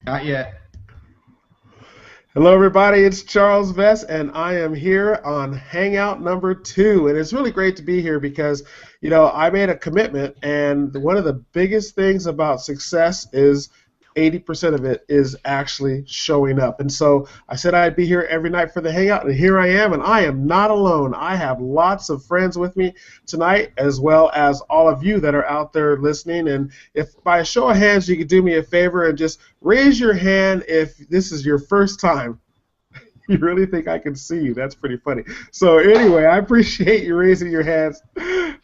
Not yet. Hello, everybody. It's Charles Vest, and I am here on Hangout number 2. And it's really great to be here because, I made a commitment, and one of the biggest things about success is 80% of it is actually showing up. And so I said I'd be here every night for the Hangout, and here I am, and I am not alone. I have lots of friends with me tonight, as well as all of you that are out there listening. And if by a show of hands you could do me a favor and just raise your hand if this is your first time. You really think I can see you? That's pretty funny. So anyway, I appreciate you raising your hands.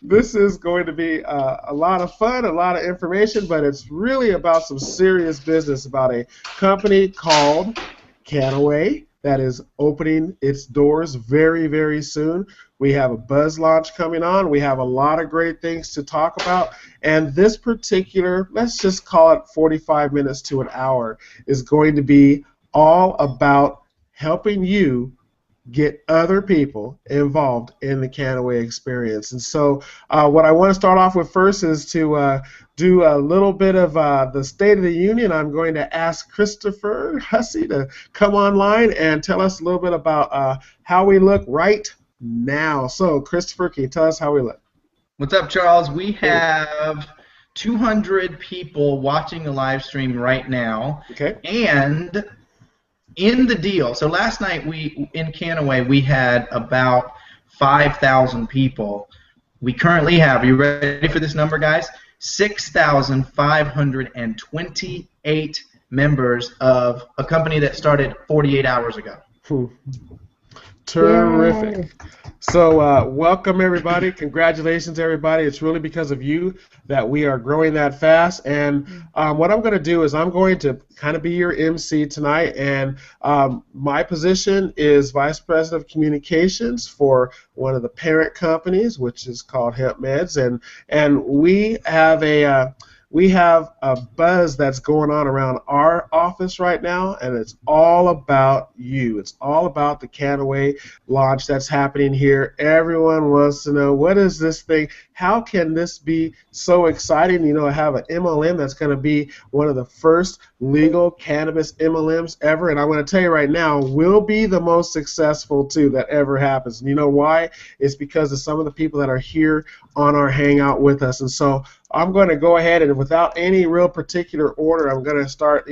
This is going to be a lot of fun, a lot of information, but it's really about some serious business about a company called Kannaway that is opening its doors very, very soon. We have a buzz launch coming on. We have a lot of great things to talk about. And this particular, let's just call it 45 minutes to an hour, is going to be all about helping you get other people involved in the Kannaway experience. And so what I want to start off with first is to do a little bit of the State of the Union. I'm going to ask Christopher Hussey to come online and tell us a little bit about how we look right now. So Christopher, can you tell us how we look? What's up, Charles? We have 200 people watching the live stream right now. Okay. And in the deal, so last night in Kannaway we had about 5,000 people. We currently have, are you ready for this number, guys? 6,528 members of a company that started 48 hours ago. Terrific. Yay. So welcome, everybody. Congratulations, everybody. It's really because of you that we are growing that fast. And what I'm going to do is I'm going to kind of be your MC tonight. And my position is Vice President of Communications for one of the parent companies, which is called Hemp Meds. And we have a buzz that's going on around our office right now, and it's all about you. It's all about the Kannaway launch that's happening here. Everyone wants to know, what is this thing? How can this be so exciting? I have an MLM that's going to be one of the first legal cannabis MLMs ever, and I'm going to tell you right now, will be the most successful, too, that ever happens. And you know why? It's because of some of the people that are here on our Hangout with us. And so I'm going to go ahead and, without any real particular order, I'm going to start,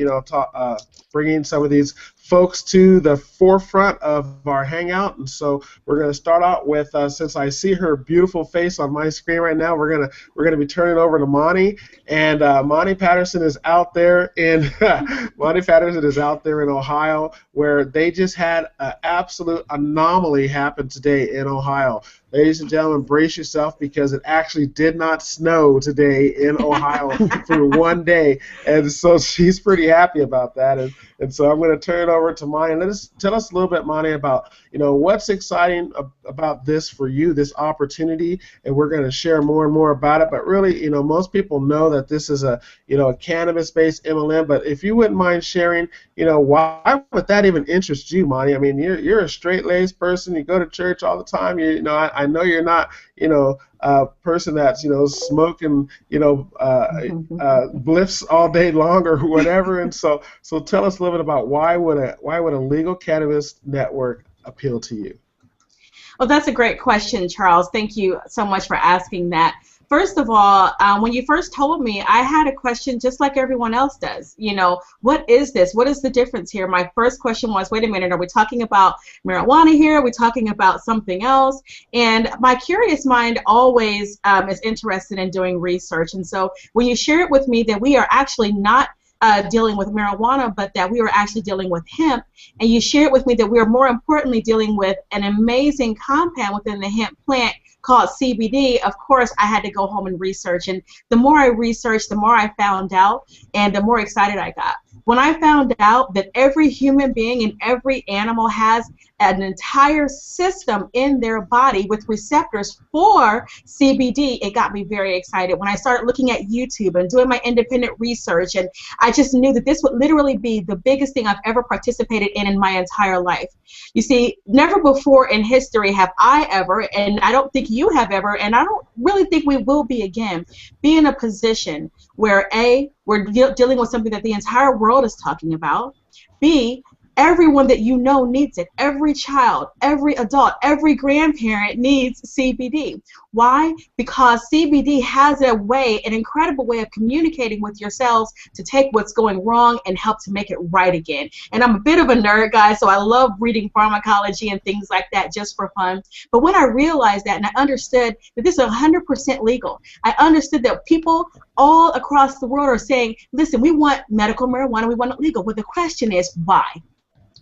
bringing some of these folks to the forefront of our Hangout. And so we're going to start out with, since I see her beautiful face on my screen right now, we're gonna be turning over to Monty. And Monty Patterson is out there in Ohio, where they just had an absolute anomaly happen today in Ohio. Ladies and gentlemen, brace yourself, because it actually did not snow today in Ohio for one day, and so she's pretty happy about that. And so I'm going to turn it over to Monty. Tell us a little bit, Monty, about what's exciting about this for you, this opportunity, and we're going to share more and more about it. But really, most people know that this is a cannabis-based MLM. But if you wouldn't mind sharing, why would that even interest you, Monty? I mean, you're a straight-laced person. You go to church all the time. I know you're not, a person that's, smoking, bliffs all day long or whatever. And so tell us a little bit about why would a legal cannabis network appeal to you? Well, that's a great question, Charles. Thank you so much for asking that. First of all, when you first told me, I had a question just like everyone else does. What is this? What is the difference here? My first question was, wait a minute, are we talking about marijuana here? Are we talking about something else? And my curious mind always is interested in doing research. And so when you share it with me that we are actually not dealing with marijuana, but that we were actually dealing with hemp, and you share it with me that we are more importantly dealing with an amazing compound within the hemp plant called CBD, of course I had to go home and research. And the more I researched, the more I found out, and the more excited I got. When I found out that every human being and every animal has an entire system in their body with receptors for CBD, it got me very excited. When I started looking at YouTube and doing my independent research, and I just knew that this would literally be the biggest thing I've ever participated in my entire life. You see, never before in history have I ever, and I don't think you have ever, and I don't really think we will be again, be in a position where A, we're dealing with something that the entire world is talking about, B, everyone that you know needs it. Every child, every adult, every grandparent needs CBD. Why? Because CBD has a way, an incredible way of communicating with your cells to take what's going wrong and help to make it right again. And I'm a bit of a nerd, guys, so I love reading pharmacology and things like that just for fun. But when I realized that and I understood that this is 100% legal, I understood that people all across the world are saying, listen, we want medical marijuana, we want it legal. But the question is, why?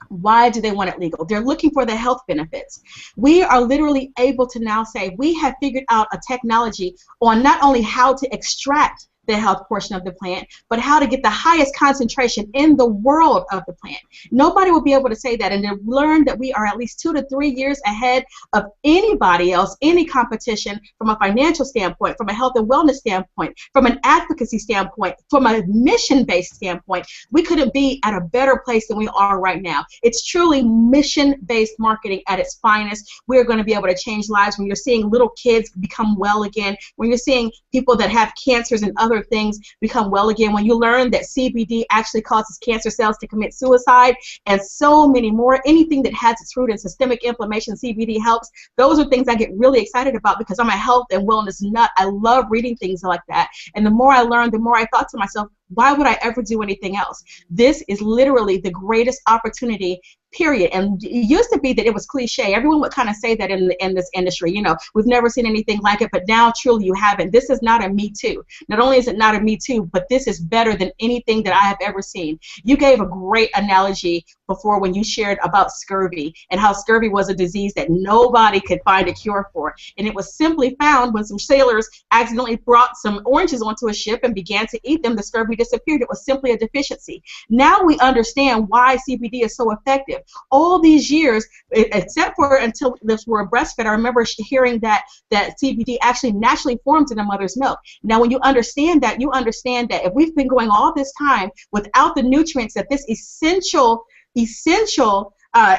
Why do they want it legal? They're looking for the health benefits. We are literally able to now say we have figured out a technology on not only how to extract the health portion of the plant, but how to get the highest concentration in the world of the plant. Nobody will be able to say that, and to learn that we are at least 2 to 3 years ahead of anybody else, any competition, from a financial standpoint, from a health and wellness standpoint, from an advocacy standpoint, from a mission-based standpoint. We couldn't be at a better place than we are right now. It's truly mission-based marketing at its finest. We're going to be able to change lives when you're seeing little kids become well again, when you're seeing people that have cancers and other things become well again, when you learn that CBD actually causes cancer cells to commit suicide, and so many more. Anything that has its root in systemic inflammation, CBD helps. Those are things I get really excited about because I'm a health and wellness nut. I love reading things like that. And the more I learned, the more I thought to myself, why would I ever do anything else? This is literally the greatest opportunity, period. And it used to be that it was cliche. Everyone would kind of say that in this industry, you know, we've never seen anything like it, but now truly you haven't. This is not a me too. Not only is it not a me too, but this is better than anything that I have ever seen. You gave a great analogy before when you shared about scurvy and how scurvy was a disease that nobody could find a cure for. And it was simply found when some sailors accidentally brought some oranges onto a ship and began to eat them. The scurvy disappeared. It was simply a deficiency. Now we understand why CBD is so effective. All these years, except for until this were breastfed, I remember hearing that CBD actually naturally forms in a mother's milk. Now when you understand that if we've been going all this time without the nutrients that this essential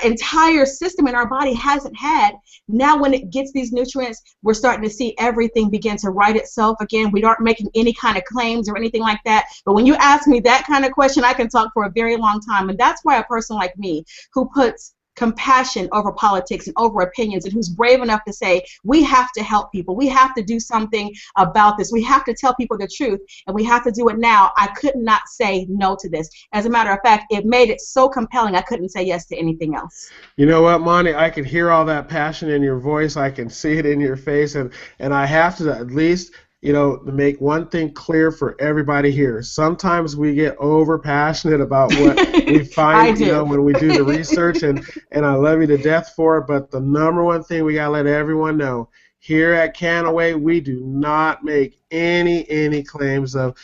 entire system in our body hasn't had, now when it gets these nutrients, we're starting to see everything begin to right itself again. We aren't making any kind of claims or anything like that. But when you ask me that kind of question, I can talk for a very long time. And that's why a person like me, who puts compassion over politics and over opinions, and who's brave enough to say, we have to help people, we have to do something about this, we have to tell people the truth, and we have to do it now, I could not say no to this. As a matter of fact, it made it so compelling I couldn't say yes to anything else. You know what, Monty, I can hear all that passion in your voice, I can see it in your face, and I have to at least, you know, make one thing clear for everybody here. Sometimes we get over passionate about what we find, you know, when we do the research, and I love you to death for it. But the number one thing we gotta let everyone know, here at Kannaway, we do not make any claims of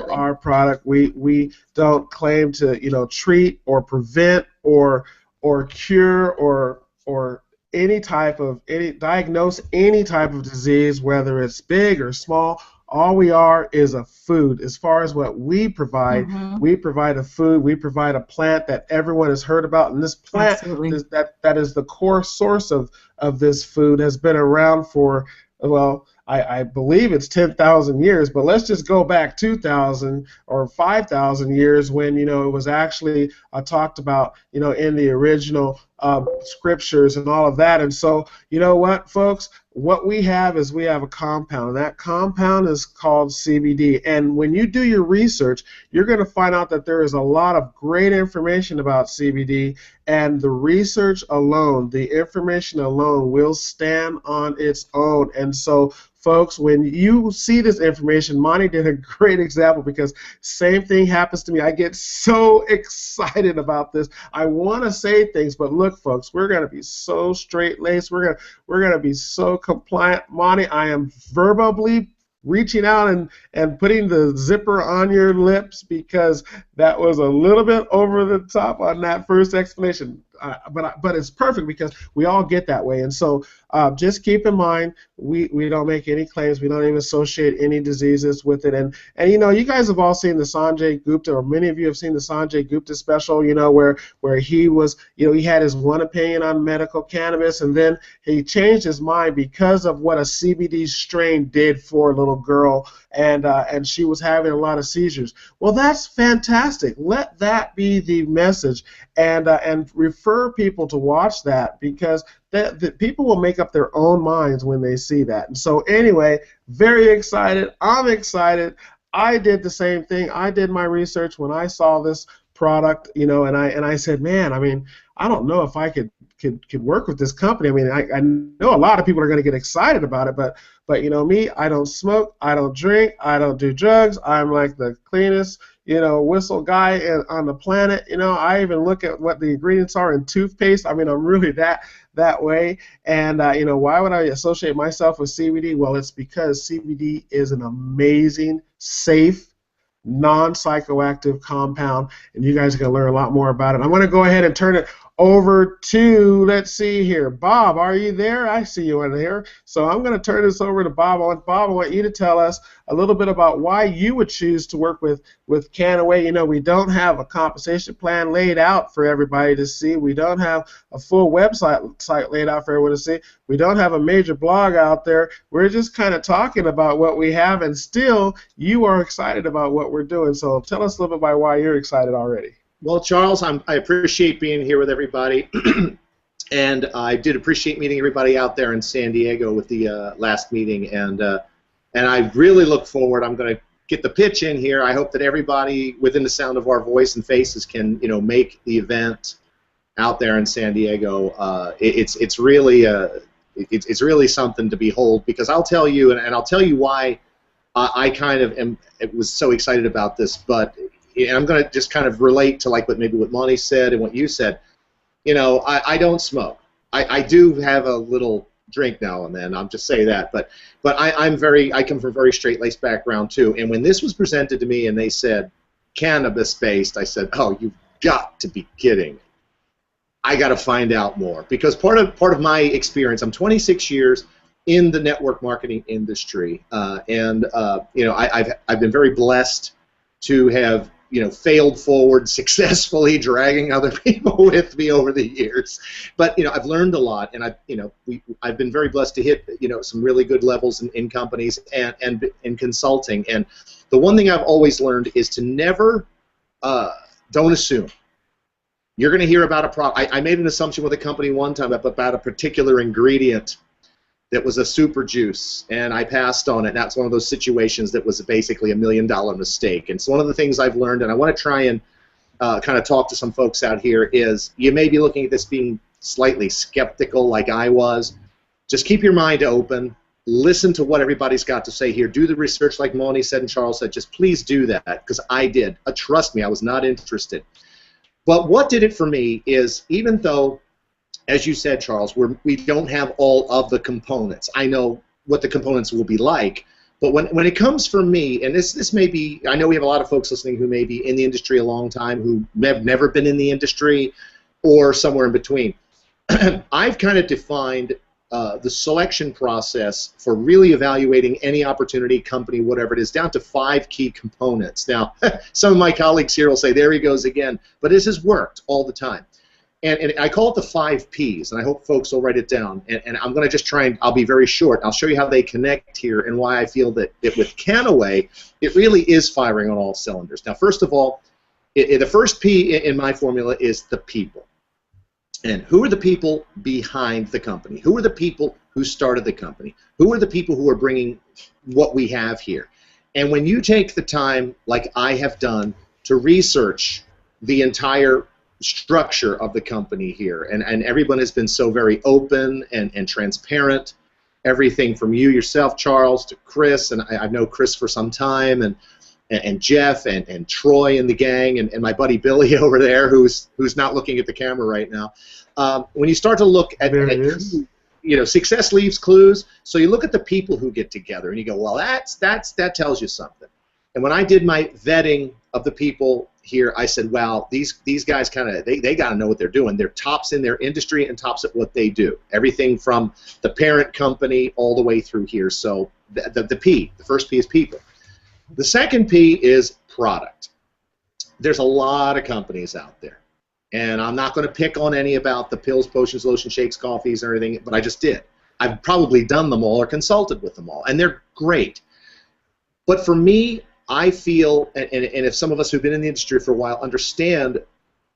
our product. We don't claim to, you know, treat or prevent or cure or diagnose any type of disease, whether it's big or small. All we are is a food. As far as what we provide, we provide a food, we provide a plant that everyone has heard about, and this plant that is the core source of this food has been around for, well, I believe it's 10,000 years, but let's just go back 2,000 or 5,000 years when, you know, it was actually talked about, you know, in the original scriptures and all of that. And so, you know what, folks, what we have is we have a compound, and that compound is called CBD. And when you do your research, you're going to find out that there is a lot of great information about CBD, and the research alone, the information alone will stand on its own. And so, folks, when you see this information, Monty did a great example, because same thing happens to me. I get so excited about this. I want to say things, but look, folks, we're going to be so straight-laced. We're going to be so compliant. Monty, I am verbally reaching out and putting the zipper on your lips, because that was a little bit over the top on that first explanation. but it's perfect because we all get that way. And so just keep in mind, we don't make any claims. We don't even associate any diseases with it. And you know, you guys have all seen the Sanjay Gupta, or many of you have seen the Sanjay Gupta special, you know, where he was, you know, he had his one opinion on medical cannabis, and then he changed his mind because of what a CBD strain did for a little girl, and she was having a lot of seizures. Well, that's fantastic. Let that be the message, and refer people to watch that, because the people will make up their own minds when they see that. And so anyway, very excited. I'm excited. I did the same thing. I did my research when I saw this product, you know, and I said, man, I mean, I don't know if I could work with this company. I mean, I know a lot of people are going to get excited about it, but you know me, I don't smoke, I don't drink, I don't do drugs. I'm like the cleanest, you know, whistle guy on the planet. You know, I even look at what the ingredients are in toothpaste. I mean, I'm really that way. And you know, why would I associate myself with CBD? Well, it's because CBD is an amazing, safe, non-psychoactive compound, and you guys are going to learn a lot more about it. I'm going to go ahead and turn it over to, let's see here, Bob, are you there? I see you in here. So I'm going to turn this over to Bob. I want you to tell us a little bit about why you would choose to work with Kannaway. You know, we don't have a compensation plan laid out for everybody to see. We don't have a full website laid out for everyone to see. We don't have a major blog out there. We're just kind of talking about what we have, and still you are excited about what we're doing. So tell us a little bit about why you're excited already. Well, Charles, I appreciate being here with everybody, and I did appreciate meeting everybody out there in San Diego with the last meeting, and I really look forward. I'm going to get the pitch in here. I hope that everybody within the sound of our voice and faces can, you know, make the event out there in San Diego. It's really something to behold, because I'll tell you, and I'll tell you why I kind of was so excited about this, but. And I'm going to just kind of relate to like what Monty said and what you said. You know, I don't smoke. I do have a little drink now and then. I'm just saying that. But I come from a very straight-laced background too. And when this was presented to me and they said cannabis-based, I said, oh, you've got to be kidding. I got to find out more, because part of my experience, I'm 26 years in the network marketing industry, and you know, I've been very blessed to have, you know, failed forward successfully, dragging other people with me over the years. But you know, I've learned a lot, and I've been very blessed to hit, you know, some really good levels in companies and in consulting. And the one thing I've always learned is to never don't assume. You're going to hear about a product. I made an assumption with a company one time about a particular ingredient that was a super juice, and I passed on it. That's one of those situations that was basically $1 million mistake. And so one of the things I've learned, and I want to try and kind of talk to some folks out here, is you may be looking at this being slightly skeptical like I was. Just keep your mind open. Listen to what everybody's got to say here. Do the research like Monty said and Charles said. Just please do that, because I did. Trust me, I was not interested. But what did it for me is, even though, as you said, Charles, we don't have all of the components. I know what the components will be like, but when it comes from me, and this may be, I know we have a lot of folks listening who may be in the industry a long time, who have never been in the industry, or somewhere in between. I've kind of defined the selection process for really evaluating any opportunity, company, whatever it is, down to 5 key components. Now, some of my colleagues here will say, there he goes again, but this has worked all the time. And I call it the 5 Ps, and I hope folks will write it down. And I'm going to just try and, I'll be very short. I'll show you how they connect here and why I feel that with Kannaway, it really is firing on all cylinders. Now, first of all, the first P in my formula is the people. And who are the people behind the company? Who are the people who started the company? Who are the people who are bringing what we have here? And when you take the time, like I have done, to research the entire structure of the company here, and everyone has been so very open and transparent, everything from you yourself, Charles, to Chris, and I know Chris for some time, and Jeff and Troy and the gang, and my buddy Billy over there, who's not looking at the camera right now. When you start to look at you know, success leaves clues, so you look at the people who get together and you go, well, that tells you something. And when I did my vetting of the people here, I said, wow, these guys they got to know what they're doing. They're tops in their industry and tops at what they do. Everything from the parent company all the way through here. So the P, the first P is people. The second P is product. There's a lot of companies out there. And I'm not going to pick on any about the pills, potions, lotion, shakes, coffees, or anything, but I just did. I've probably done them all or consulted with them all, and they're great. But for me, I feel, and if some of us who've been in the industry for a while understand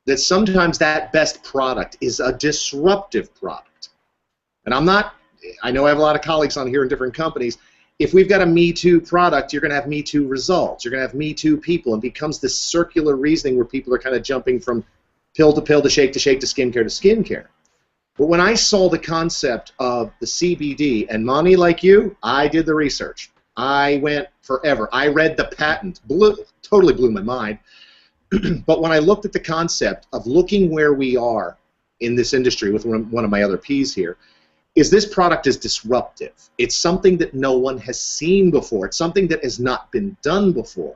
that sometimes that best product is a disruptive product. And I know I have a lot of colleagues on here in different companies. If we've got a Me Too product, you're going to have Me Too results. You're going to have Me Too people, and it becomes this circular reasoning where people are kind of jumping from pill to shake to skincare to skincare. But when I saw the concept of the CBD, and Monty, like you, I did the research. I went forever. I read the patent. Totally blew my mind. But when I looked at the concept of looking where we are in this industry with one of my other Ps here, is this product is disruptive. It's something that no one has seen before. It's something that has not been done before.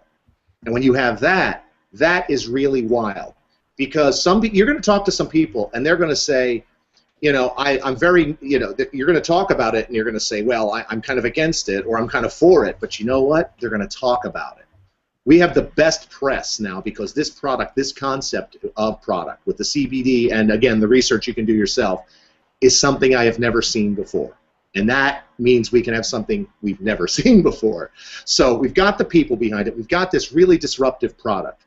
And when you have that, that is really wild. Because you're going to talk to some people, and they're going to say, I'm very, you're going to talk about it, and you're going to say, well, I'm kind of against it, or I'm kind of for it, but you know what? They're going to talk about it. We have the best press now because this product, this concept of product with the CBD, and again, the research you can do yourself, is something I have never seen before. And that means we can have something we've never seen before. So we've got the people behind it. We've got this really disruptive product.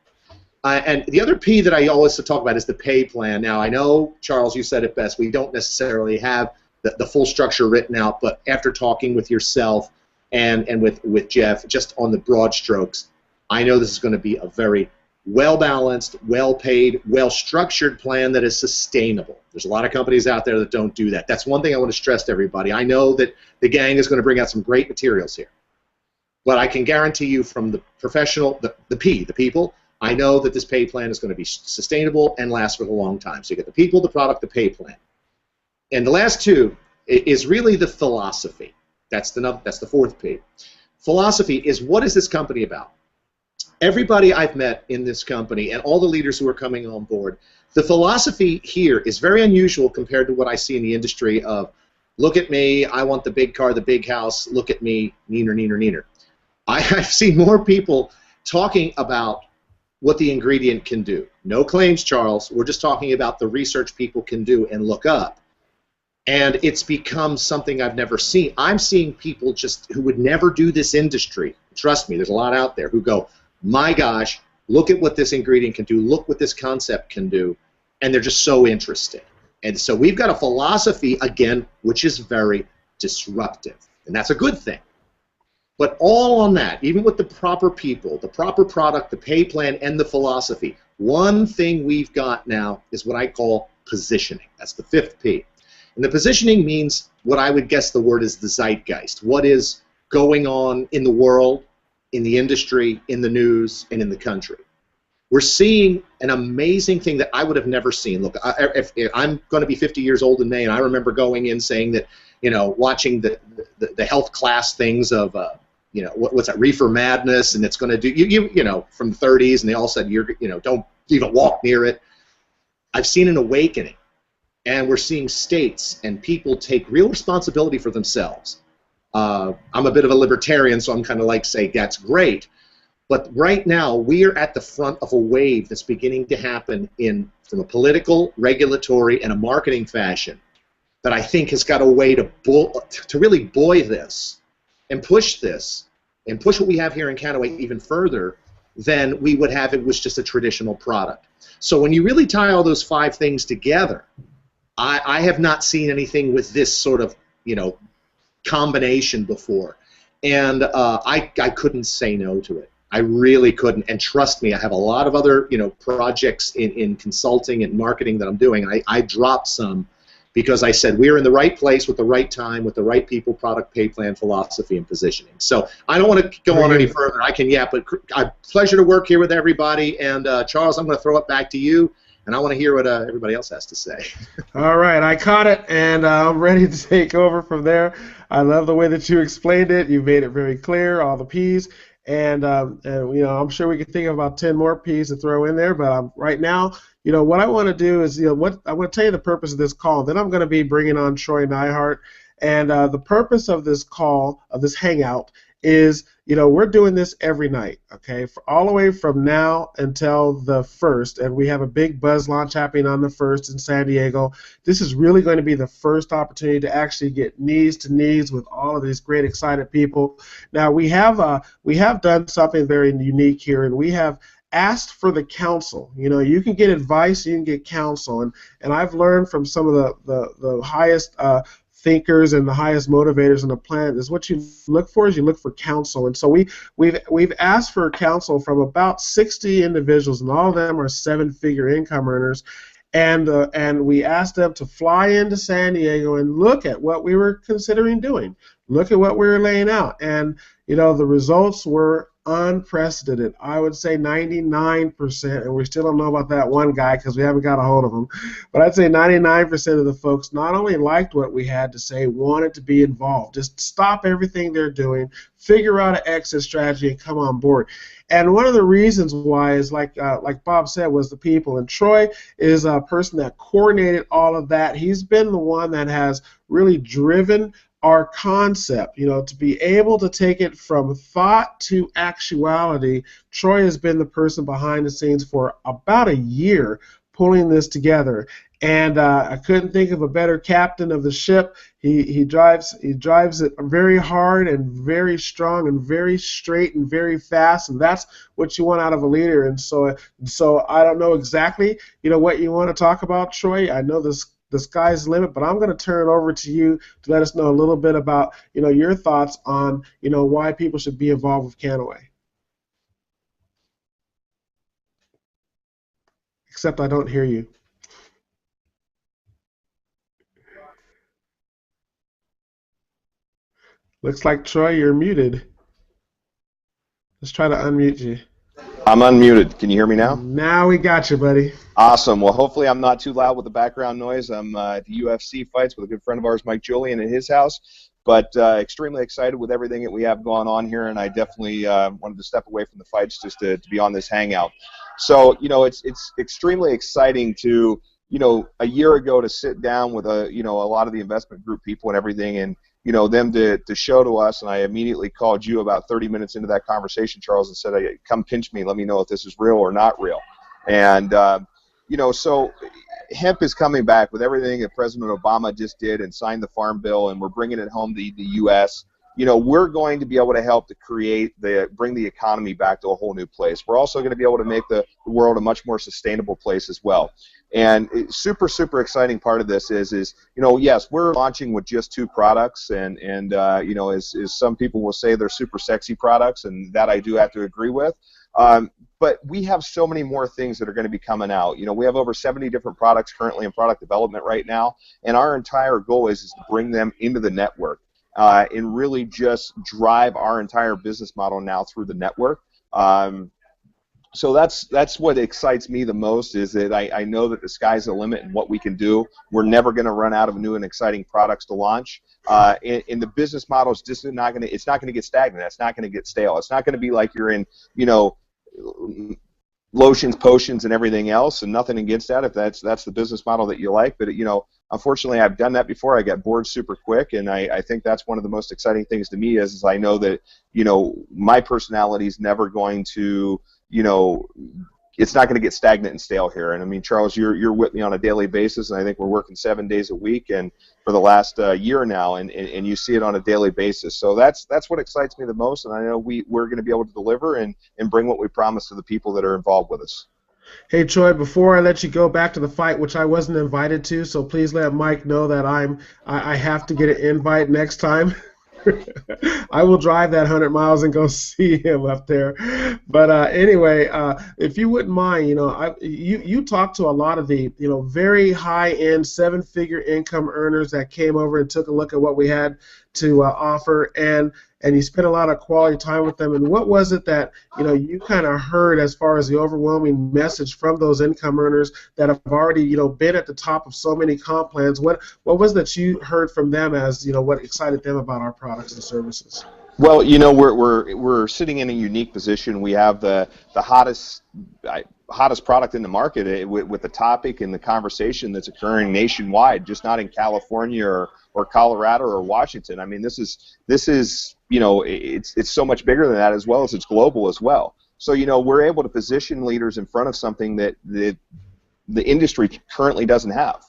And the other P that I always talk about is the pay plan. Now, I know, Charles, you said it best. We don't necessarily have the full structure written out, but after talking with yourself and with Jeff, just on the broad strokes, I know this is going to be a very well-balanced, well-paid, well-structured plan that is sustainable. There's a lot of companies out there that don't do that. That's one thing I want to stress to everybody. I know that the gang is going to bring out some great materials here. But I can guarantee you from the professional, the people, I know that this pay plan is going to be sustainable and last for a long time. So you get the people, the product, the pay plan. And the last two is really the philosophy. That's the fourth P. Philosophy is, what is this company about? Everybody I've met in this company and all the leaders who are coming on board, the philosophy here is very unusual compared to what I see in the industry of, look at me, I want the big car, the big house, look at me, neener, neener, neener. I've seen more people talking about what the ingredient can do. No claims, Charles. We're just talking about the research people can do and look up. And it's become something I've never seen. I'm seeing people just who would never do this industry. Trust me, there's a lot out there who go, my gosh, look at what this ingredient can do. Look what this concept can do. And they're just so interested. And so we've got a philosophy, again, which is very disruptive. And that's a good thing. But all on that, even with the proper people, the proper product, the pay plan, and the philosophy, one thing we've got now is what I call positioning. That's the fifth P. And the positioning means what I would guess the word is the zeitgeist. What is going on in the world, in the industry, in the news, and in the country. We're seeing an amazing thing that I would have never seen. Look, if I'm going to be 50 years old in May, and I remember going in saying that, watching the health class things of, what's that, reefer madness, and it's going to do from the 30s, and they all said don't even walk near it. I've seen an awakening, and we're seeing states and people take real responsibility for themselves. I'm a bit of a libertarian, so I'm kind of like say that's great, but right now we are at the front of a wave that's beginning to happen from a political, regulatory, and a marketing fashion that I think has got a way to really buoy this and push this, and push what we have here in Kannaway even further than we would have if it was just a traditional product. So when you really tie all those five things together, I have not seen anything with this sort of, combination before. And I couldn't say no to it. I really couldn't. And trust me, I have a lot of other, projects in consulting and marketing that I'm doing. I dropped some because I said we're in the right place with the right time, with the right people, product, pay plan, philosophy, and positioning. So I don't want to go on any further. I can, but pleasure to work here with everybody. And Charles, I'm going to throw it back to you, and I want to hear what everybody else has to say. All right, I caught it, and I'm ready to take over from there. I love the way that you explained it. You made it very clear, all the P's. and you know, I'm sure we could think of about 10 more P's to throw in there, but right now, you know, what I want to do is, you know, what I want to tell you the purpose of this call. Then I'm going to be bringing on Troy Neihart, and the purpose of this call, of this hangout, is, you know, we're doing this every night, okay, for all the way from now until the 1st, and we have a big buzz launch happening on the 1st in San Diego. This is really going to be the first opportunity to actually get knees to knees with all of these great, excited people. Now, we have done something very unique here, and we have asked for the counsel. You know, you can get advice, you can get counsel, and I've learned from some of the highest thinkers and the highest motivators on the planet is what you look for is you look for counsel. And so we've asked for counsel from about 60 individuals, and all of them are 7-figure income earners. And we asked them to fly into San Diego and look at what we were considering doing, look at what we were laying out. And, you know, the results were unprecedented. I would say 99%, and we still don't know about that one guy because we haven't got a hold of him, but I'd say 99% of the folks not only liked what we had to say, wanted to be involved. Just stop everything they're doing, figure out an exit strategy, and come on board. And one of the reasons why is, like Bob said, was the people. And Troy is a person that coordinated all of that. He's been the one that has really driven our concept, you know, to be able to take it from thought to actuality. Troy has been the person behind the scenes for about a year pulling this together, and I couldn't think of a better captain of the ship. He drives it very hard and very strong and very straight and very fast, and that's what you want out of a leader. And so I don't know exactly, you know, what you want to talk about, Troy. I know the sky's the limit, but I'm going to turn it over to you to let us know a little bit about, you know, your thoughts on, you know, why people should be involved with Kannaway. Except I don't hear you. Looks like, Troy, you're muted. Let's try to unmute you. I'm unmuted. Can you hear me now? Now we got you, buddy. Awesome. Well, hopefully I'm not too loud with the background noise. I'm at the UFC fights with a good friend of ours, Mike Julian, at his house. But extremely excited with everything that we have going on here, and I definitely wanted to step away from the fights just to be on this hangout. So, you know, it's extremely exciting to, you know, a year ago to sit down with a lot of the investment group people and everything, and you know, them to show to us, and I immediately called you about 30 minutes into that conversation, Charles, and said, hey, come pinch me, let me know if this is real or not real. And, you know, so hemp is coming back with everything that President Obama just did and signed the Farm Bill, and we're bringing it home to the U.S. You know, we're going to be able to help to bring the economy back to a whole new place. We're also going to be able to make the world a much more sustainable place as well. And super, super exciting part of this is, you know, yes, we're launching with just 2 products, and you know, as some people will say, they're super sexy products, and that I do have to agree with. But we have so many more things that are going to be coming out. You know, we have over 70 different products currently in product development right now, and our entire goal is to bring them into the network and really just drive our entire business model now through the network. So that's what excites me the most, is that I know that the sky's the limit in what we can do. We're never going to run out of new and exciting products to launch. And the business model is just not going to, it's not going to get stagnant. It's not going to get stale. It's not going to be like you're in, you know, lotions, potions, and everything else, and nothing against that if that's the business model that you like. But, you know, unfortunately, I've done that before. I got bored super quick, and I think that's one of the most exciting things to me is I know that, you know, my personality is never going to, you know, it's not going to get stagnant and stale here. And I mean, Charles, you're with me on a daily basis, and I think we're working 7 days a week, and for the last year now, and you see it on a daily basis. So that's what excites me the most, and I know we're going to be able to deliver and bring what we promise to the people that are involved with us. Hey, Troy, before I let you go back to the fight, which I wasn't invited to, so please let Mike know that I have to get an invite next time. I will drive that 100 miles and go see him up there. But anyway, if you wouldn't mind, you know, you talked to a lot of the, you know, very high-end 7-figure income earners that came over and took a look at what we had to offer, and you spent a lot of quality time with them. And what was it that, you know, you kind of heard as far as the overwhelming message from those income earners that have already, you know, been at the top of so many comp plans? What was that you heard from them as, you know, what excited them about our products and services? Well, you know, we're sitting in a unique position. We have the hottest product in the market with the topic and the conversation that's occurring nationwide, just not in California or Colorado or Washington. I mean, this is you know, it's so much bigger than that, as well as it's global as well. So, you know, we're able to position leaders in front of something that the industry currently doesn't have.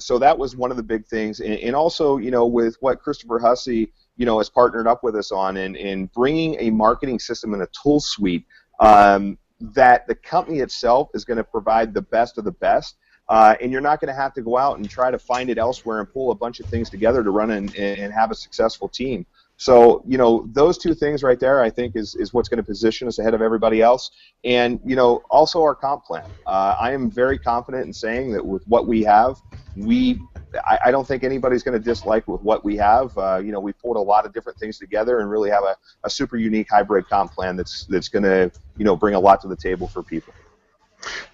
So that was one of the big things, and also, you know, with what Christopher Hussey, you know, has partnered up with us on, in bringing a marketing system and a tool suite that the company itself is going to provide the best of the best, and you're not going to have to go out and try to find it elsewhere and pull a bunch of things together to run and have a successful team. So, you know, those two things right there, I think, is what's going to position us ahead of everybody else. And, you know, also our comp plan. I am very confident in saying that with what we have, I don't think anybody's going to dislike with what we have. You know, we pulled a lot of different things together and really have a super unique hybrid comp plan that's going to, you know, bring a lot to the table for people.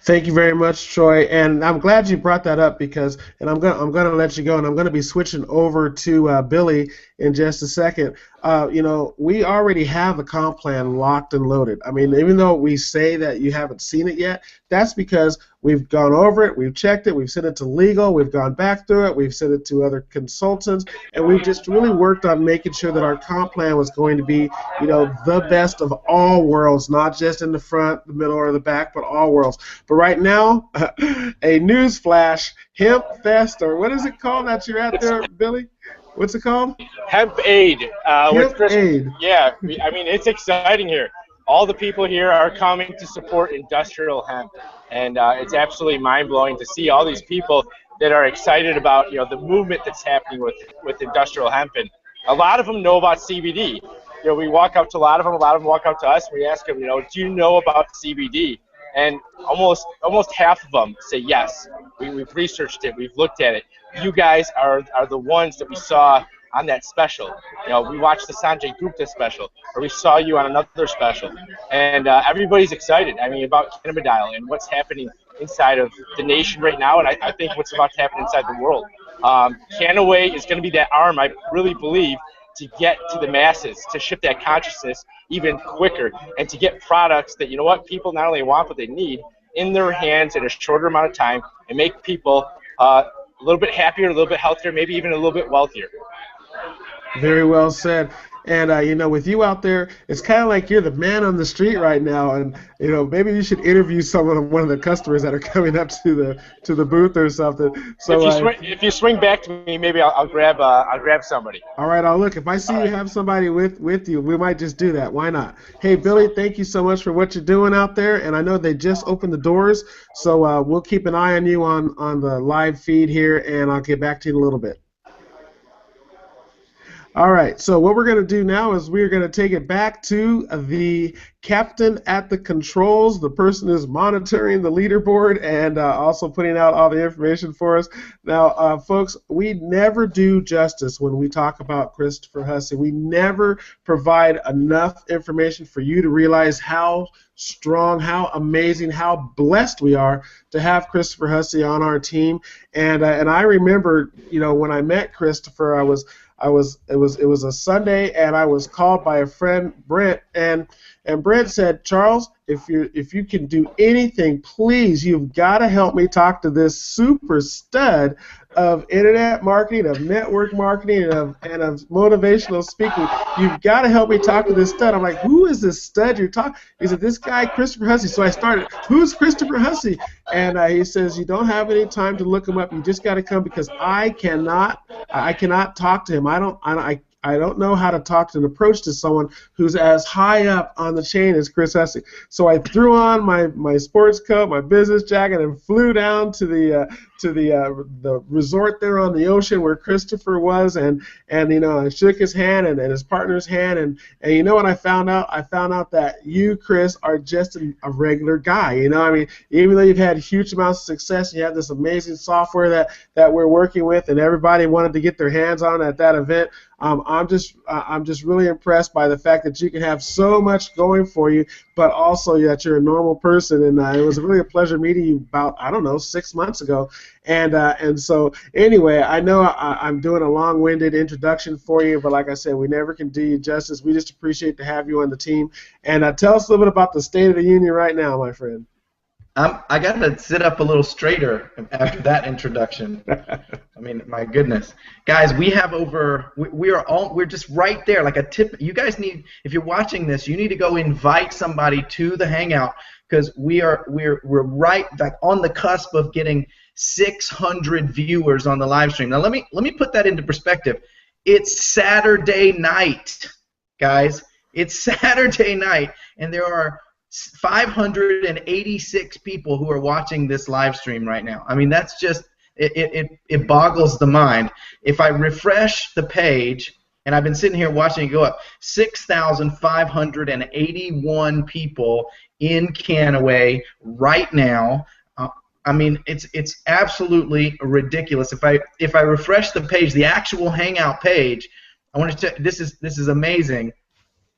Thank you very much, Troy, and I'm glad you brought that up because, and I'm gonna let you go, and I'm gonna be switching over to Billy in just a second. You know, we already have a comp plan locked and loaded. I mean, even though we say that you haven't seen it yet, that's because we've gone over it, we've checked it, we've sent it to legal, we've gone back through it, we've sent it to other consultants, and we've just really worked on making sure that our comp plan was going to be, you know, the best of all worlds, not just in the front, the middle, or the back, but all worlds. But right now, a news flash, Hemp Fest, or what is it called that you're at there, Billy? What's it called? Hemp Aid. Hemp Aid. Yeah, I mean, it's exciting here. All the people here are coming to support industrial hemp, and it's absolutely mind-blowing to see all these people that are excited about, you know, the movement that's happening with industrial hemp. And a lot of them know about CBD. You know, we walk up to a lot of them walk up to us, and we ask them, you know, do you know about CBD? And almost half of them say yes. We've researched it. We've looked at it. You guys are the ones that we saw on that special. You know, we watched the Sanjay Gupta special, or we saw you on another special. And everybody's excited, I mean, about cannabidiol and what's happening inside of the nation right now, and I think what's about to happen inside the world. Kannaway is going to be that arm, I really believe, to get to the masses, to shift that consciousness even quicker, and to get products that, you know what, people not only want but they need in their hands in a shorter amount of time, and make people a little bit happier, a little bit healthier, maybe even a little bit wealthier. Very well said. And you know, with you out there, it's kind of like you're the man on the street right now. And you know, maybe you should interview one of the customers that are coming up to the booth or something. So if you swing back to me, maybe I'll grab somebody. All right, I'll look. If I see you have somebody with you, we might just do that. Why not? Hey, Billy, thank you so much for what you're doing out there. And I know they just opened the doors, so we'll keep an eye on you on the live feed here, and I'll get back to you in a little bit. All right, so what we're going to do now is we're going to take it back to the captain at the controls, the person who's monitoring the leaderboard and also putting out all the information for us. Now, folks, we never do justice when we talk about Christopher Hussey. We never provide enough information for you to realize how strong, how amazing, how blessed we are to have Christopher Hussey on our team. And I remember, you know, when I met Christopher, it was a Sunday, and I was called by a friend, Brent, and Brent said, Charles, if you can do anything, please, you've got to help me talk to this super stud of internet marketing, of network marketing, and of motivational speaking. You've got to help me talk to this stud. I'm like, who is this stud you're talking? He said, this guy, Christopher Hussey. So I started, who's Christopher Hussey? And he says, you don't have any time to look him up. You just got to come because I cannot talk to him. I don't know how to talk to and approach to someone who's as high up on the chain as Chris Hussey. So I threw on my sports coat, my business jacket, and flew down to the resort there on the ocean where Christopher was, and you know, I shook his hand and his partner's hand, and you know what I found out? I found out that you, Chris, are just a regular guy. You know, I mean, even though you've had huge amounts of success, you have this amazing software that we're working with, and everybody wanted to get their hands on at that event. I'm just really impressed by the fact that you can have so much going for you, but also that you're a normal person. And it was really a pleasure meeting you about, I don't know, 6 months ago. And so anyway, I know I'm doing a long-winded introduction for you, but like I said, we never can do you justice. We just appreciate to have you on the team. And tell us a little bit about the State of the Union right now, my friend. I got to sit up a little straighter after that introduction. I mean, my goodness, guys, we have we're just right there, like a tip. You guys need, if you're watching this, you need to go invite somebody to the Hangout, because we're right, like, on the cusp of getting 600 viewers on the live stream. Now let me put that into perspective. It's Saturday night, guys. It's Saturday night, and there are 586 people who are watching this live stream right now. I mean, that's just, it boggles the mind. If I refresh the page, and I've been sitting here watching it go up, 6,581 people in Kannaway right now. I mean, it's absolutely ridiculous. If I refresh the page, the actual Hangout page, I want to this is amazing.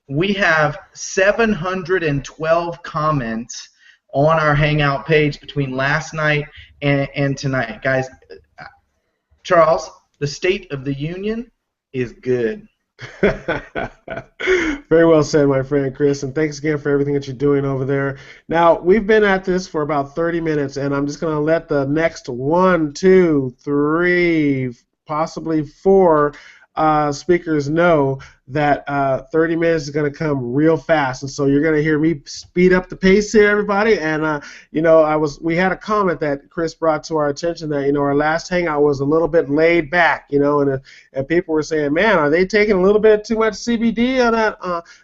We have 712 comments on our Hangout page between last night and tonight. Guys, Charles, the State of the Union is good. Very well said, my friend Chris, and thanks again for everything that you're doing over there. Now, we've been at this for about 30 minutes, and I'm just going to let the next 1, 2, 3, possibly 4 speakers know that 30 minutes is going to come real fast, and so you're going to hear me speed up the pace here, everybody. And you know, we had a comment that Chris brought to our attention that, you know, our last Hangout was a little bit laid back, you know, and people were saying, man, are they taking a little bit too much CBD on that,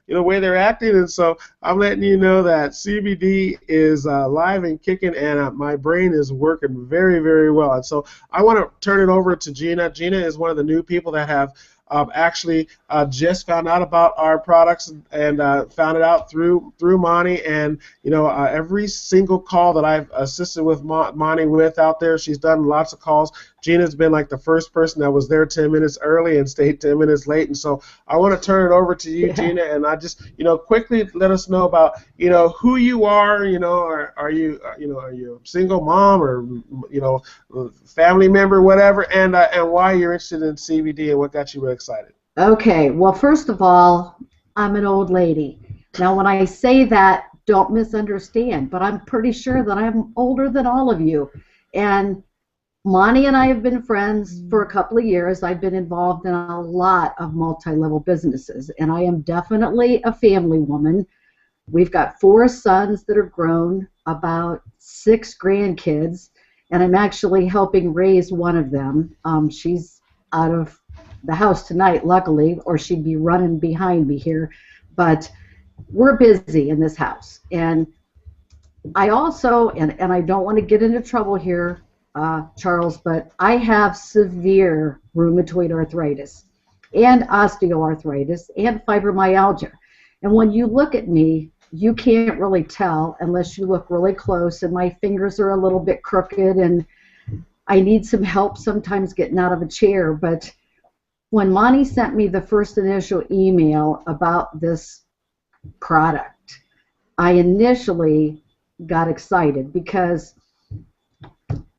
you know, way they're acting? And so I'm letting you know that CBD is live and kicking, and my brain is working very, very well. And so I want to turn it over to Gina. Gina is one of the new people that have actually just found out about our products and found it out through Monty. And you know, every single call that I've assisted with Monty with out there, she's done lots of calls. Gina's been like the first person that was there 10 minutes early and stayed 10 minutes late. And so I want to turn it over to you, Gina, and I just, you know, quickly let us know about, you know, who you are. You know, are you a single mom, or, you know, family member, whatever, and why you're interested in CBD and what got you really excited. Okay, well, first of all, I'm an old lady. Now, when I say that, don't misunderstand, but I'm pretty sure that I'm older than all of you. And Monty and I have been friends for a couple of years. I've been involved in a lot of multi-level businesses, and I am definitely a family woman. We've got 4 sons that are grown, about 6 grandkids, and I'm actually helping raise one of them. She's out of the house tonight, luckily, or she'd be running behind me here. But we're busy in this house. And I also, and I don't want to get into trouble here, Charles, but I have severe rheumatoid arthritis and osteoarthritis and fibromyalgia. And when you look at me, you can't really tell unless you look really close, and my fingers are a little bit crooked, and I need some help sometimes getting out of a chair. But when Monty sent me the first initial email about this product, I initially got excited because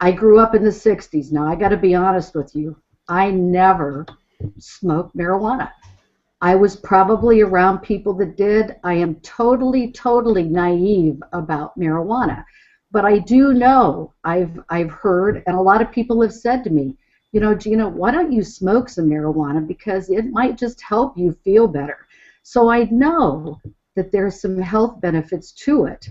I grew up in the 60s. Now, I got to be honest with you. I never smoked marijuana. I was probably around people that did. I am totally, totally naive about marijuana. But I do know, I've heard, and a lot of people have said to me, you know, Gina, why don't you smoke some marijuana, because it might just help you feel better. So I know that there's some health benefits to it.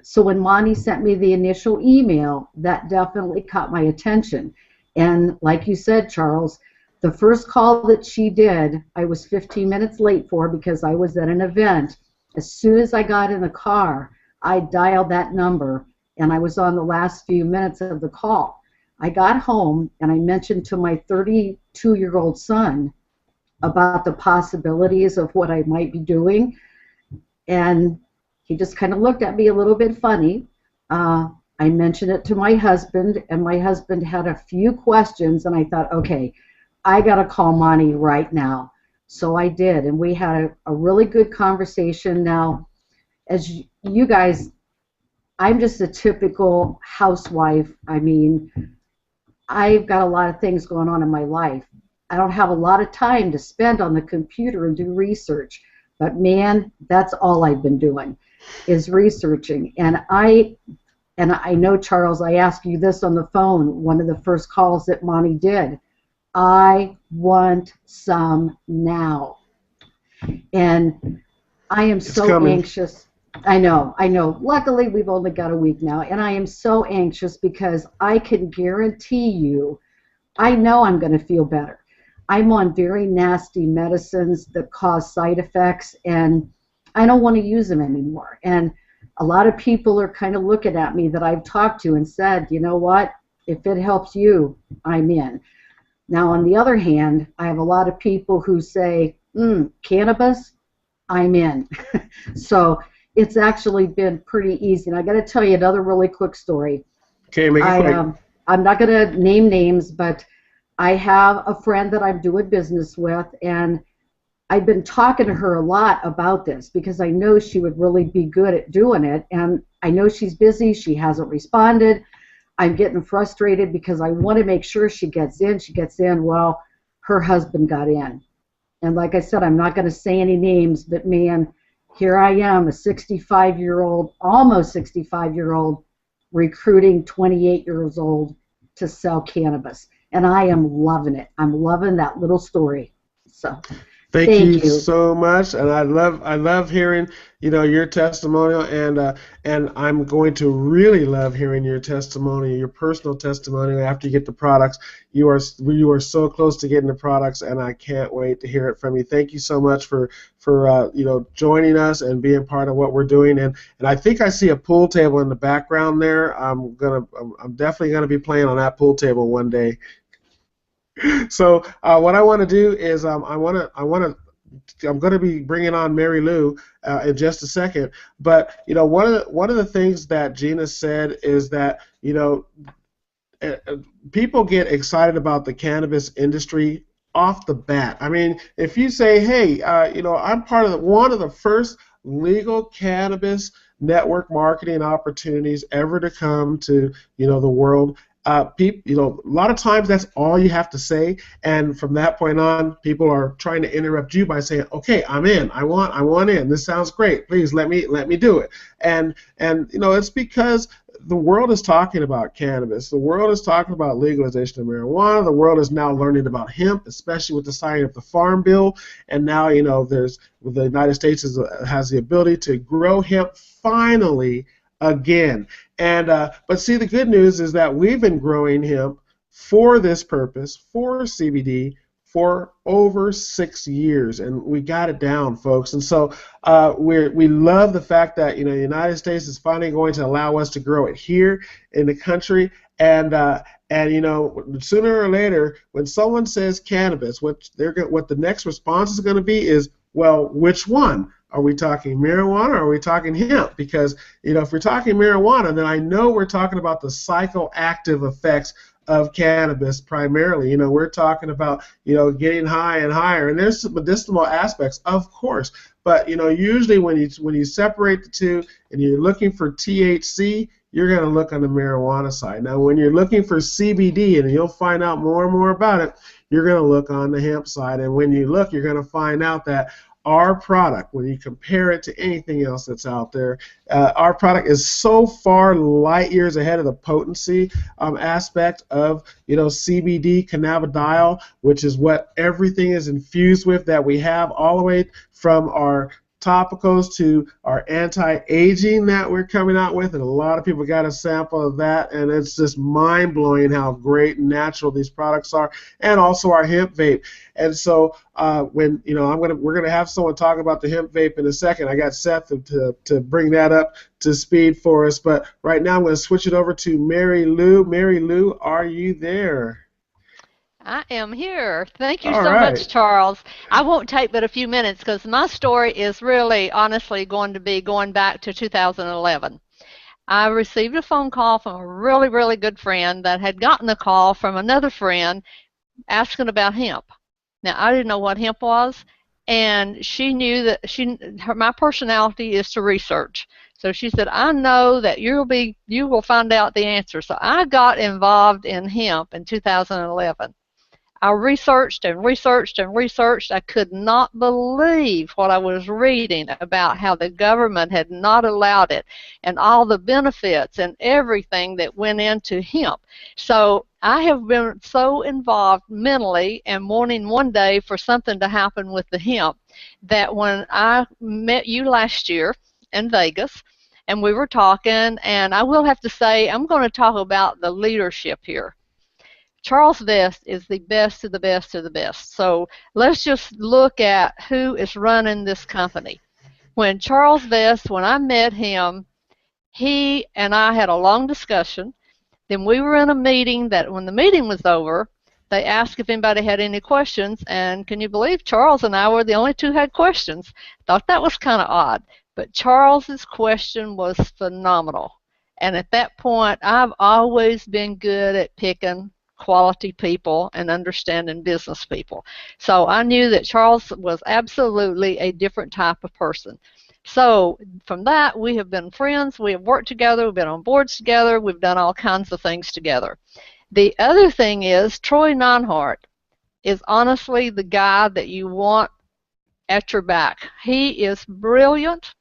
So when Monty sent me the initial email, that definitely caught my attention. And like you said, Charles, the first call that she did, I was 15 minutes late for because I was at an event. As soon as I got in the car, I dialed that number, and I was on the last few minutes of the call. I got home, and I mentioned to my 32-year-old son about the possibilities of what I might be doing, and he just kind of looked at me a little bit funny. I mentioned it to my husband, and my husband had a few questions, and I thought, okay, I got to call Monty right now. So I did, and we had a really good conversation. Now, as you guys, I'm just a typical housewife. I mean, I've got a lot of things going on in my life. I don't have a lot of time to spend on the computer and do research. But man, that's all I've been doing is researching. And I know, Charles, I asked you this on the phone, one of the first calls that Monty did. I want some now. And I am so anxious. I know. Luckily, we've only got a week now, and I am so anxious because I can guarantee you, I know I'm going to feel better. I'm on very nasty medicines that cause side effects, and I don't want to use them anymore. And a lot of people are kind of looking at me that I've talked to and said, you know what, if it helps you, I'm in. Now, on the other hand, I have a lot of people who say, cannabis, I'm in. So it's actually been pretty easy. And I got to tell you another really quick story. Okay, make it quick. I'm not going to name names, but I have a friend that I'm doing business with, and I've been talking to her a lot about this because I know she would really be good at doing it, and I know she's busy. She hasn't responded. I'm getting frustrated because I want to make sure she gets in. She gets in. Well, her husband got in. And like I said, I'm not going to say any names, but man, here I am, a 65-year-old, almost 65-year-old, recruiting 28 years old to sell cannabis. And I am loving it. I'm loving that little story. So thank you so much, and I love hearing your testimonial, and I'm going to really love hearing your testimony, your personal testimony after you get the products. You are so close to getting the products, and I can't wait to hear it from you. Thank you so much for joining us and being part of what we're doing. And I think I see a pool table in the background there. I'm definitely gonna be playing on that pool table one day. So what I want to do is I'm going to be bringing on Mary Lou in just a second. But one of the things that Gina said is that people get excited about the cannabis industry off the bat. I mean, if you say, hey, I'm part of one of the first legal cannabis network marketing opportunities ever to come to the world. People, a lot of times that's all you have to say, and from that point on, people are trying to interrupt you by saying, "Okay, I'm in. I want in. This sounds great. Please let me do it." And it's because the world is talking about cannabis. The world is talking about legalization of marijuana. The world is now learning about hemp, especially with the signing of the Farm Bill. And now the United States has the ability to grow hemp finally again. And but see, the good news is that we've been growing hemp for this purpose, for CBD, for over 6 years, and we got it down, folks. And so we love the fact that the United States is finally going to allow us to grow it here in the country. And sooner or later, when someone says cannabis, what the next response is going to be is, well, which one? Are we talking marijuana or are we talking hemp? Because, if we're talking marijuana, then I know we're talking about the psychoactive effects of cannabis primarily. We're talking about, getting high and higher. And there's some medicinal aspects, of course. But, usually when you separate the two and you're looking for THC, you're going to look on the marijuana side. Now, when you're looking for CBD, and you'll find out more and more about it, you're going to look on the hemp side. And when you look, you're going to find out that our product, when you compare it to anything else that's out there, our product is so far light years ahead of the potency aspect of CBD, cannabidiol, which is what everything is infused with that we have, all the way from our topicals to our anti-aging that we're coming out with, and a lot of people got a sample of that, and it's just mind-blowing how great and natural these products are, and also our hemp vape. And so we're gonna have someone talk about the hemp vape in a second. I got Seth to bring that up to speed for us, but right now I'm going to switch it over to Mary Lou. Mary Lou, are you there? I am here. Thank you so much, Charles. I won't take but a few minutes because my story is really, honestly, going to be going back to 2011. I received a phone call from a really, really good friend that had gotten a call from another friend asking about hemp. Now, I didn't know what hemp was, and she knew that my personality is to research. So she said, I know that you will find out the answer. So I got involved in hemp in 2011. I researched and researched and researched. I could not believe what I was reading about how the government had not allowed it and all the benefits and everything that went into hemp. So I have been so involved mentally and wanting one day for something to happen with the hemp that when I met you last year in Vegas and we were talking, and I will have to say I'm going to talk about the leadership here. Charles Vest is the best of the best of the best. So let's just look at who is running this company. When Charles Vest, when I met him, he and I had a long discussion. Then we were in a meeting that when the meeting was over, they asked if anybody had any questions, and can you believe Charles and I were the only two who had questions? Thought that was kind of odd, but Charles's question was phenomenal. And at that point, I've always been good at picking quality people and understanding business people. So I knew that Charles was absolutely a different type of person. So from that, we have been friends, we have worked together, we've been on boards together, we've done all kinds of things together. The other thing is, Troy Nonhart is honestly the guy that you want at your back. He is brilliant.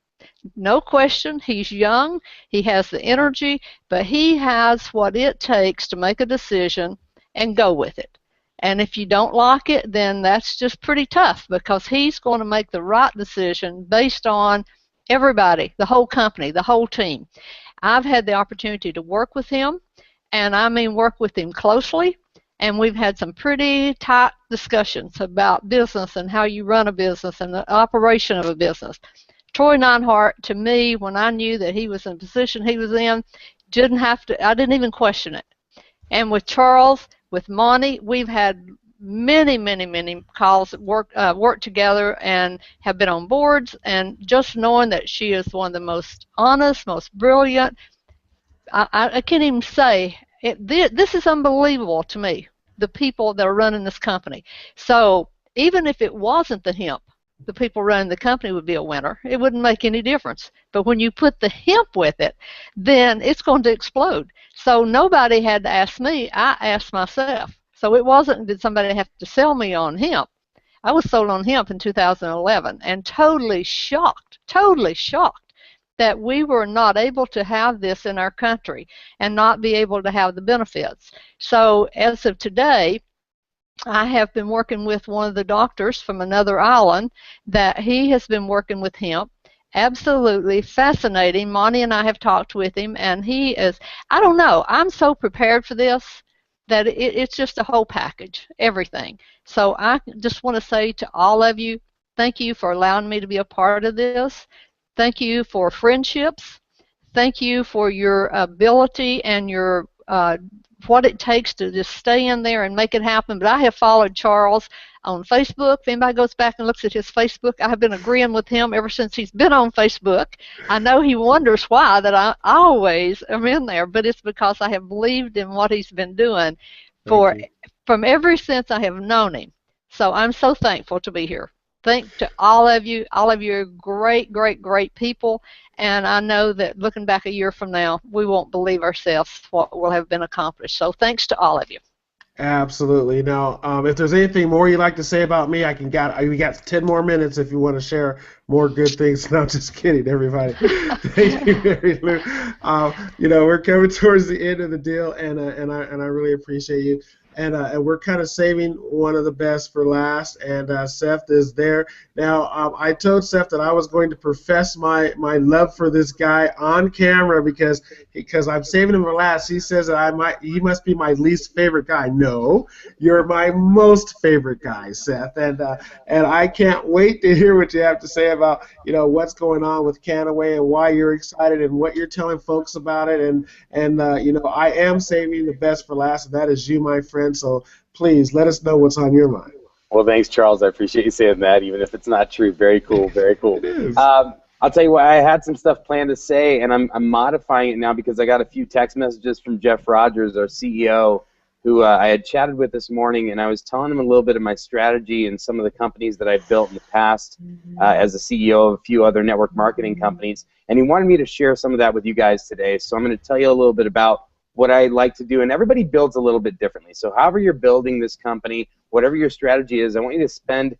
No question, he's young, he has the energy, but he has what it takes to make a decision and go with it. And if you don't like it, then that's just pretty tough because he's going to make the right decision based on everybody, the whole company, the whole team. I've had the opportunity to work with him, and I mean work with him closely, and we've had some pretty tight discussions about business and how you run a business and the operation of a business. Troy Nonhart, to me, when I knew that he was in the position he was in, I didn't even question it. And with Charles, with Monty, we've had many, many, many calls, work together and have been on boards, and just knowing that she is one of the most honest, most brilliant, I can't even say, this is unbelievable to me, the people that are running this company. So even if it wasn't the hemp, the people running the company would be a winner. It wouldn't make any difference. But when you put the hemp with it, then it's going to explode. So nobody had to ask me. I asked myself. So it wasn't did somebody have to sell me on hemp. I was sold on hemp in 2011 and totally shocked that we were not able to have this in our country and not be able to have the benefits. So as of today, I have been working with one of the doctors from another island that he has been working with hemp. Absolutely fascinating. Monty and I have talked with him, and he is, I don't know, I'm so prepared for this that it's just a whole package, everything. So I just want to say to all of you, thank you for allowing me to be a part of this. Thank you for friendships. Thank you for your ability and your what it takes to just stay in there and make it happen. But I have followed Charles on Facebook. If anybody goes back and looks at his Facebook, I have been agreeing with him ever since he's been on Facebook. I know he wonders why that I always am in there, but it's because I have believed in what he's been doing from ever since I have known him. So I'm so thankful to be here. Thank to all of you. All of you are great, great, great people. And I know that looking back a year from now, we won't believe ourselves what will have been accomplished. So thanks to all of you. Absolutely. Now, if there's anything more you'd like to say about me, we got 10 more minutes if you want to share more good things. No, I'm just kidding, everybody. Thank you, Mary Lou. We're coming towards the end of the deal, and I really appreciate you. And we're kind of saving one of the best for last, and Seth is there. Now, I told Seth that I was going to profess my love for this guy on camera because I'm saving him for last. He says that he must be my least favorite guy. No, you're my most favorite guy, Seth, and I can't wait to hear what you have to say about what's going on with Kannaway and why you're excited and what you're telling folks about it, and I am saving the best for last, and that is you, my friend. So please let us know what's on your mind. Well, thanks, Charles. I appreciate you saying that, even if it's not true. Very cool, very cool. It is. I'll tell you what, I had some stuff planned to say, and I'm modifying it now because I got a few text messages from Jeff Rogers, our CEO, who I had chatted with this morning, and I was telling him a little bit of my strategy and some of the companies that I've built in the past as a CEO of a few other network marketing companies, and he wanted me to share some of that with you guys today. So I'm going to tell you a little bit about what I like to do, and everybody builds a little bit differently. So however you're building this company, whatever your strategy is, I want you to spend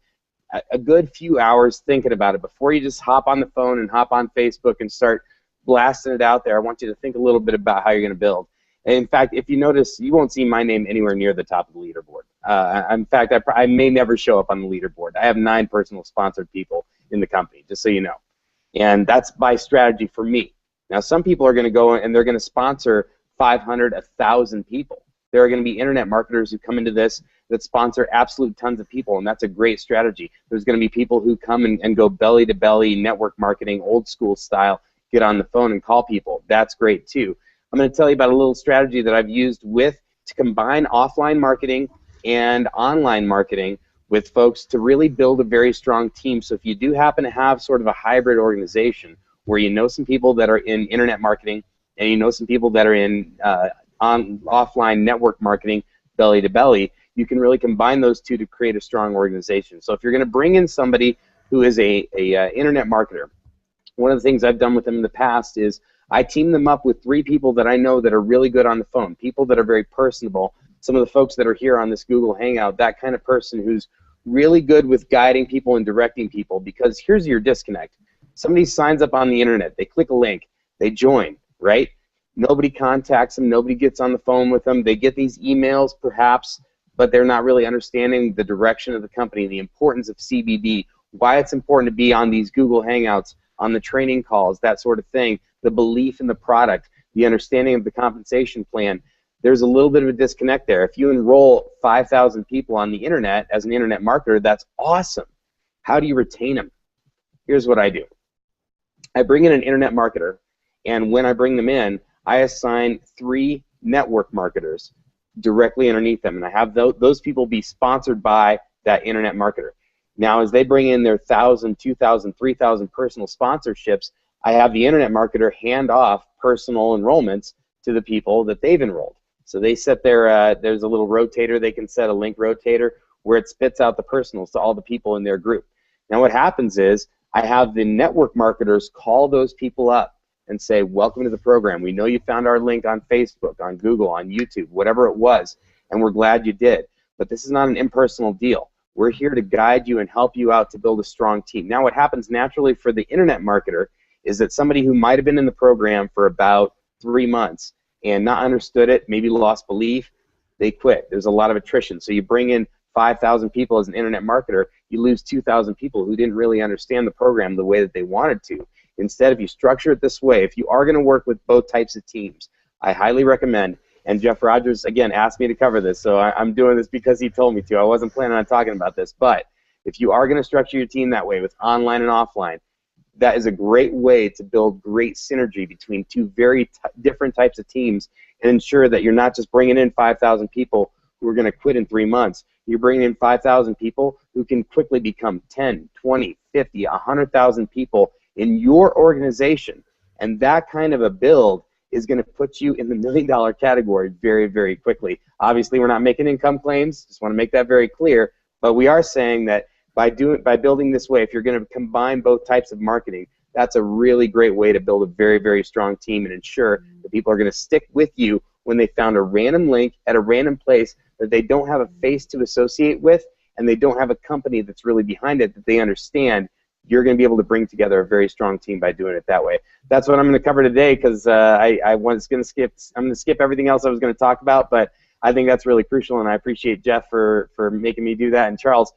a good few hours thinking about it before you just hop on the phone and hop on Facebook and start blasting it out there. I want you to think a little bit about how you're going to build. And in fact, if you notice, you won't see my name anywhere near the top of the leaderboard. In fact, I may never show up on the leaderboard. I have 9 personal sponsored people in the company, just so you know. And that's by strategy for me. Now, some people are going to go and they're going to sponsor 500, 1,000 people. There are going to be internet marketers who come into this that sponsor absolute tons of people, and that's a great strategy. There's going to be people who come and go belly-to-belly network marketing, old school style, get on the phone and call people. That's great too. I'm going to tell you about a little strategy that I've used to combine offline marketing and online marketing with folks to really build a very strong team. So if you do happen to have sort of a hybrid organization where you know some people that are in internet marketing and you know some people that are in offline network marketing, belly to belly, you can really combine those two to create a strong organization. So if you're going to bring in somebody who is a internet marketer, one of the things I've done with them in the past is I team them up with 3 people that I know that are really good on the phone, people that are very personable. Some of the folks that are here on this Google Hangout, that kind of person who's really good with guiding people and directing people, because here's your disconnect. Somebody signs up on the internet, they click a link, they join, right? Nobody contacts them, nobody gets on the phone with them, they get these emails perhaps, but they're not really understanding the direction of the company, the importance of CBD, why it's important to be on these Google Hangouts, on the training calls, that sort of thing, the belief in the product, the understanding of the compensation plan. There's a little bit of a disconnect there. If you enroll 5,000 people on the internet as an internet marketer, that's awesome. How do you retain them? Here's what I do. I bring in an internet marketer, and when I bring them in, I assign 3 network marketers directly underneath them, and I have those people be sponsored by that internet marketer. Now, as they bring in their 1,000, 2,000, 3,000 personal sponsorships, I have the internet marketer hand off personal enrollments to the people that they've enrolled. So they set there's a little rotator, they can set a link rotator where it spits out the personals to all the people in their group. Now what happens is I have the network marketers call those people up and say, welcome to the program. We know you found our link on Facebook, on Google, on YouTube, whatever it was, and we're glad you did. But this is not an impersonal deal. We're here to guide you and help you out to build a strong team. Now what happens naturally for the internet marketer is that somebody who might have been in the program for about 3 months and not understood it, maybe lost belief, they quit. There's a lot of attrition. So you bring in 5,000 people as an internet marketer, you lose 2,000 people who didn't really understand the program the way that they wanted to. Instead, if you structure it this way, if you are going to work with both types of teams, I highly recommend, and Jeff Rogers, again, asked me to cover this, so I'm doing this because he told me to. I wasn't planning on talking about this, but if you are going to structure your team that way with online and offline, that is a great way to build great synergy between 2 very different types of teams and ensure that you're not just bringing in 5,000 people who are going to quit in 3 months. You're bringing in 5,000 people who can quickly become 10, 20, 50, 100,000 people in your organization. And that kind of a build is going to put you in the $1 million category very, very quickly. Obviously, we're not making income claims. Just want to make that very clear. But we are saying that by building this way, if you're going to combine both types of marketing, that's a really great way to build a very, very strong team and ensure that people are going to stick with you when they found a random link at a random place that they don't have a face to associate with and they don't have a company that's really behind it that they understand. You're going to be able to bring together a very strong team by doing it that way. That's what I'm going to cover today because I'm going to skip everything else I was going to talk about, but I think that's really crucial, and I appreciate Jeff for making me do that. And Charles,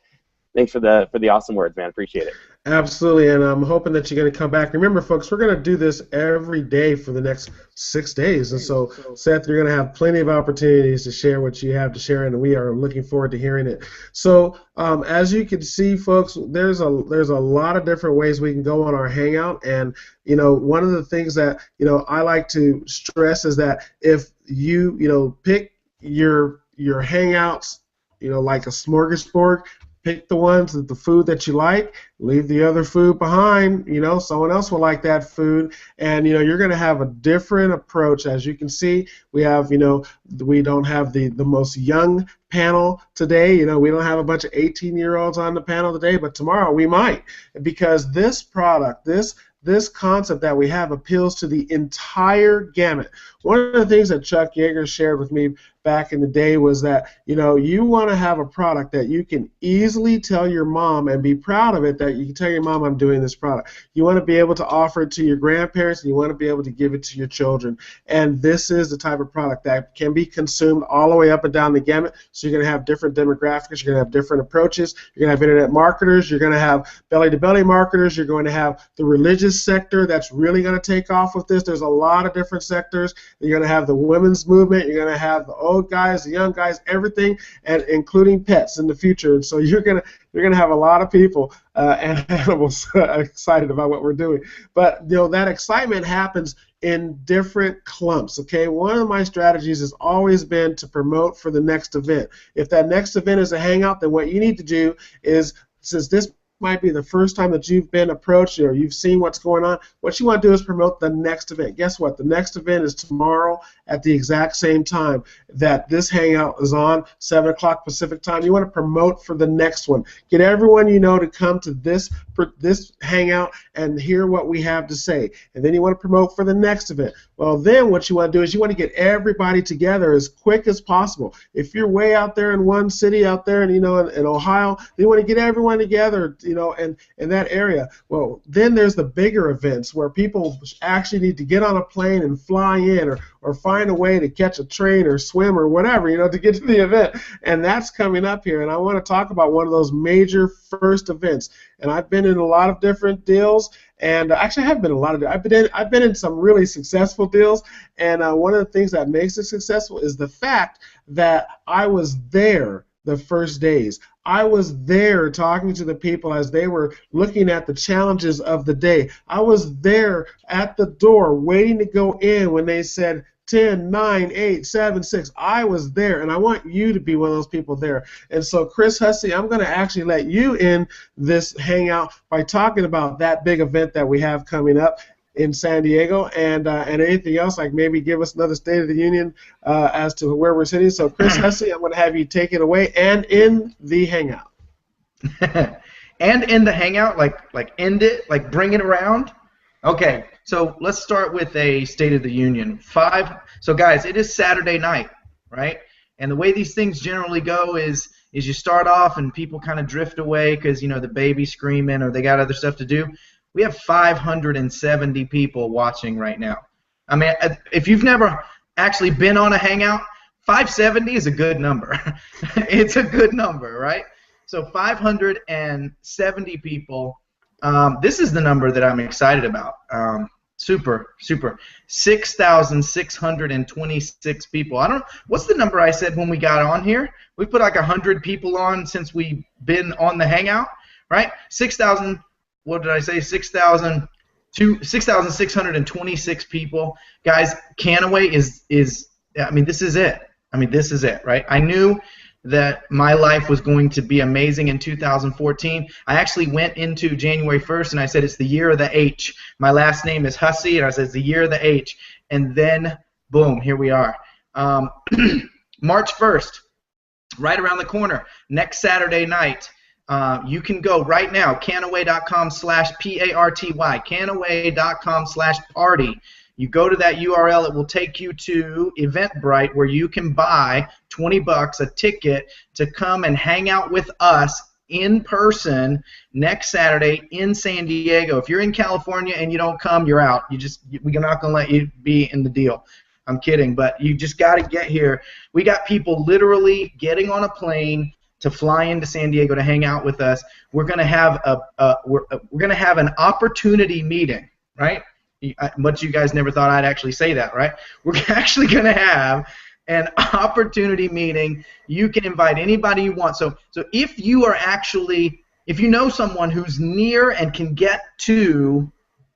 thanks for the awesome words, man. Appreciate it. Absolutely, and I'm hoping that you're going to come back. Remember, folks, we're going to do this every day for the next 6 days, and so, Seth, you're going to have plenty of opportunities to share what you have to share, and we are looking forward to hearing it. So, as you can see, folks, there's a lot of different ways we can go on our Hangout, and one of the things that I like to stress is that if you pick your Hangouts, like a smorgasbord, pick the ones that the food that you like, leave the other food behind. You know, someone else will like that food, and you know, you're going to have a different approach. As you can see, we have, you know, we don't have the most young panel today. You know, we don't have a bunch of 18-year-olds on the panel today, but tomorrow we might, because this product, this concept that we have appeals to the entire gamut. One of the things that Chuck Yeager shared with me back in the day was that, you know, you want to have a product that you can easily tell your mom and be proud of it, that you can tell your mom, I'm doing this product. You want to be able to offer it to your grandparents, and you want to be able to give it to your children. And this is the type of product that can be consumed all the way up and down the gamut. So you're going to have different demographics, you're going to have different approaches, you're going to have internet marketers, you're going to have belly-to-belly marketers, you're going to have the religious sector that's really going to take off with this. There's a lot of different sectors. You're going to have the women's movement, you're going to have the old guys, the young guys, everything, and including pets in the future. And so you're gonna have a lot of people and animals excited about what we're doing. But you know, that excitement happens in different clumps. Okay, one of my strategies has always been to promote for the next event. If that next event is a hangout, then what you need to do is, since this might be the first time that you've been approached or you've seen what's going on, what you want to do is promote the next event. Guess what? The next event is tomorrow at the exact same time that this hangout is on, 7 o'clock Pacific time. You want to promote for the next one. Get everyone you know to come to this hangout and hear what we have to say. And then you want to promote for the next event. Well, then what you want to do is you want to get everybody together as quick as possible. If you're way out there in one city out there, and you know, in Ohio, you want to get everyone together, you know, in that area. Well, then there's the bigger events where people actually need to get on a plane and fly in, or find a way to catch a train or swim or whatever, you know, to get to the event. And that's coming up here. And I want to talk about one of those major first events. And I've been in a lot of different deals, and actually I have been in a lot of. I've been in some really successful deals, and one of the things that makes it successful is the fact that I was there the first days. I was there talking to the people as they were looking at the challenges of the day. I was there at the door waiting to go in when they said 10, 9, 8, 7, 6. I was there, and I want you to be one of those people there. And so, Chris Hussey, I'm going to actually let you in this hangout by talking about that big event that we have coming up in San Diego, and anything else, like maybe give us another State of the Union as to where we're sitting. So, Chris Hussey, I'm going to have you take it away and in the hangout. And in the hangout, like end it, like bring it around. Okay, so let's start with a State of the Union. So guys, it is Saturday night, right? And the way these things generally go is you start off and people kind of drift away because, you know, the baby's screaming or they got other stuff to do. We have 570 people watching right now. I mean, if you've never actually been on a hangout, 570 is a good number. It's a good number, right? So 570 people. This is the number that I'm excited about. Super. 6,626 people. I don't know. What's the number I said when we got on here? We put like 100 people on since we've been on the hangout, right? 6,000. What did I say? 6,626 people. Guys, Kannaway is. I mean, this is it. This is it, right? I knew that my life was going to be amazing in 2014. I actually went into January 1st and I said it's the year of the H. My last name is Hussey, and I said it's the year of the H. And then, boom, here we are. March 1st, right around the corner, next Saturday night. You can go right now, Kannaway.com/PARTY, Kannaway.com/party. You go to that URL, it will take you to Eventbrite where you can buy $20 a ticket to come and hang out with us in person next Saturday in San Diego. If you're in California and you don't come, you're out. We're not going to let you be in the deal. I'm kidding, but you just got to get here. We got people literally getting on a plane to fly into San Diego to hang out with us. We're going to have we're going to have an opportunity meeting, right? But you guys never thought I'd actually say that, right? We're actually going to have an opportunity meeting. You can invite anybody you want. So if you know someone who's near and can get to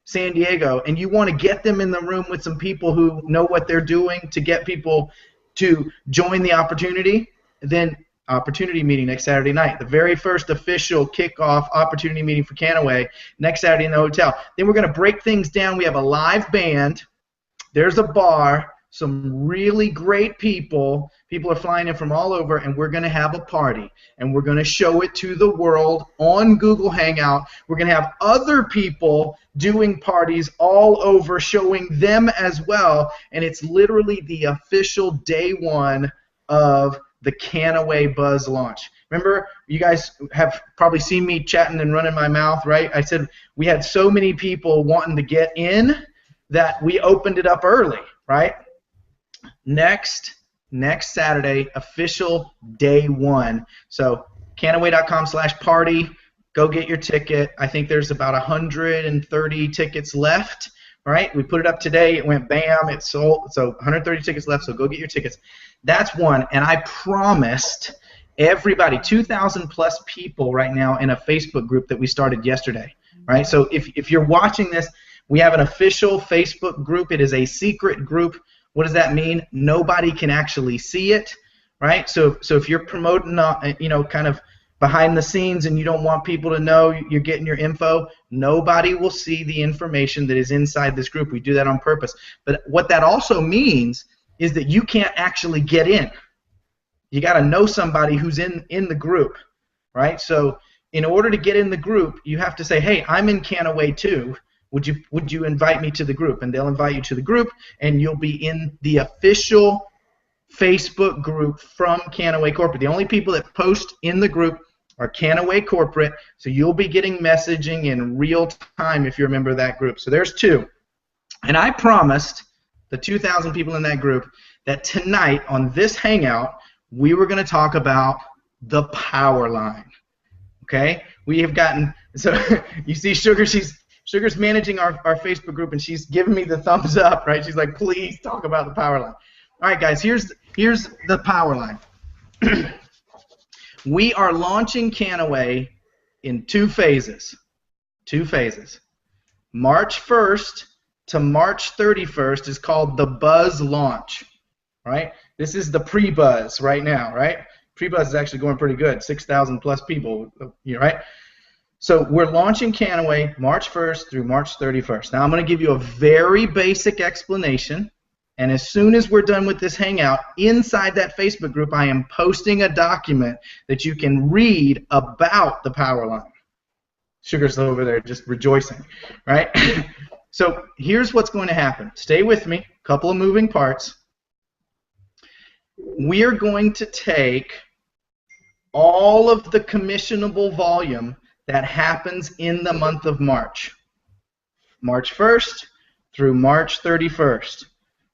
San Diego and you want to get them in the room with some people who know what they're doing to get people to join the opportunity, then opportunity meeting next Saturday night. The very first official kickoff opportunity meeting for Kannaway next Saturday in the hotel. Then we're going to break things down. We have a live band. There's a bar. Some really great people. People are flying in from all over, and we're going to have a party. And we're going to show it to the world on Google Hangout. We're going to have other people doing parties all over, showing them as well. And it's literally the official day one of the Kannaway Buzz launch. Remember, you guys have probably seen me chatting and running my mouth, right? I said we had so many people wanting to get in that we opened it up early, right? Next Saturday, official day one. So Kannaway.com/party. Go get your ticket. I think there's about 130 tickets left. All right, we put it up today. It went bam. It sold. So 130 tickets left. So go get your tickets. That's one. And I promised everybody, 2,000 plus people right now in a Facebook group that we started yesterday. Right. So if you're watching this, we have an official Facebook group. It is a secret group. What does that mean? Nobody can actually see it, right? So if you're promoting, kind of behind the scenes and you don't want people to know you're getting your info, nobody will see the information that is inside this group. We do that on purpose. But what that also means is that you can't actually get in. You got to know somebody who's in the group, right? So in order to get in the group, you have to say, hey, I'm in Kannaway too. Would you invite me to the group? And they'll invite you to the group, and you'll be in the official Facebook group from Kannaway Corporate. The only people that post in the group are Kannaway Corporate, so you'll be getting messaging in real time if you're a member of that group. So there's two. And I promised the 2,000 people in that group that tonight on this Hangout, we were going to talk about the power line. Okay? We have gotten, so you see Sugar's managing our Facebook group, and she's giving me the thumbs up, right? She's like, please talk about the power line. All right, guys, here's the power line. We are launching Kannaway in two phases. March 1st to March 31st is called the Buzz launch, right? This is the pre-buzz right now, right? Pre-buzz is actually going pretty good, 6,000 plus people, right? So we're launching Kannaway March 1st through March 31st. Now I'm going to give you a very basic explanation, and as soon as we're done with this Hangout, inside that Facebook group I am posting a document that you can read about the power line. Sugar's over there just rejoicing, right? So here's what's going to happen. Stay with me, a couple of moving parts. We're going to take all of the commissionable volume that happens in the month of March. March 1st through March 31st.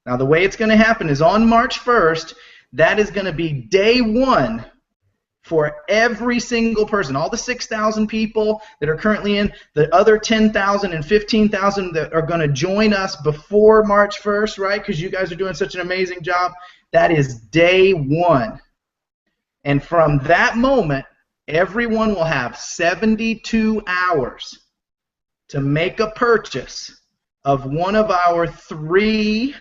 Now the way it's going to happen is on March 1st, that is going to be day one for every single person. All the 6,000 people that are currently in, the other 10,000 and 15,000 that are going to join us before March 1st, right? Because you guys are doing such an amazing job. That is day one. And from that moment, everyone will have 72 hours to make a purchase of one of our 3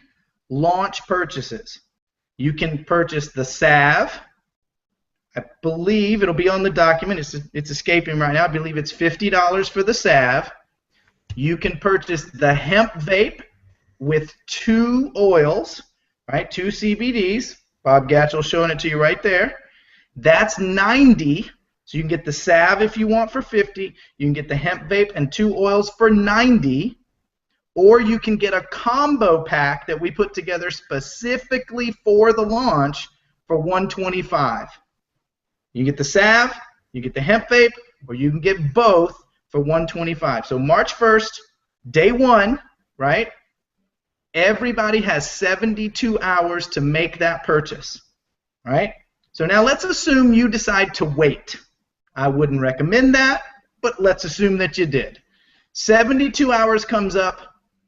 launch purchases. You can purchase the salve. I believe it'll be on the document. It's escaping right now. I believe it's $50 for the salve. You can purchase the hemp vape with 2 oils, right? 2 CBDs. Bob Gatchell showing it to you right there. That's $90. So you can get the salve if you want for $50. You can get the hemp vape and 2 oils for $90. Or you can get a combo pack that we put together specifically for the launch for $125. You get the salve, you get the hemp vape, or you can get both for $125. So March 1st, day one, right? Everybody has 72 hours to make that purchase, right? So now let's assume you decide to wait. I wouldn't recommend that, but let's assume that you did. 72 hours comes up.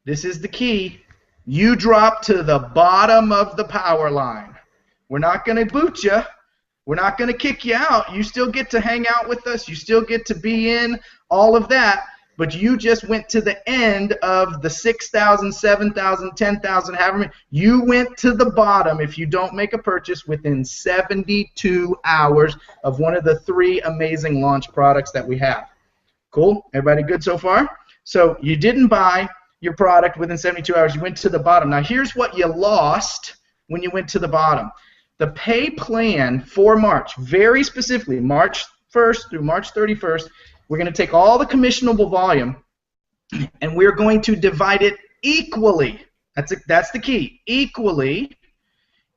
This is the key. You drop to the bottom of the power line. We're not going to boot you. We're not going to kick you out. You still get to hang out with us. You still get to be in all of that. but you just went to the end of the 6,000, 7,000, 10,000, however many. You went to the bottom if you don't make a purchase within 72 hours of one of the 3 amazing launch products that we have. Cool? Everybody good so far? So you didn't buy your product within 72 hours. You went to the bottom. Now here's what you lost when you went to the bottom. The pay plan for March, very specifically, March 1st through March 31st, we're going to take all the commissionable volume and we're going to divide it equally. That's the key. Equally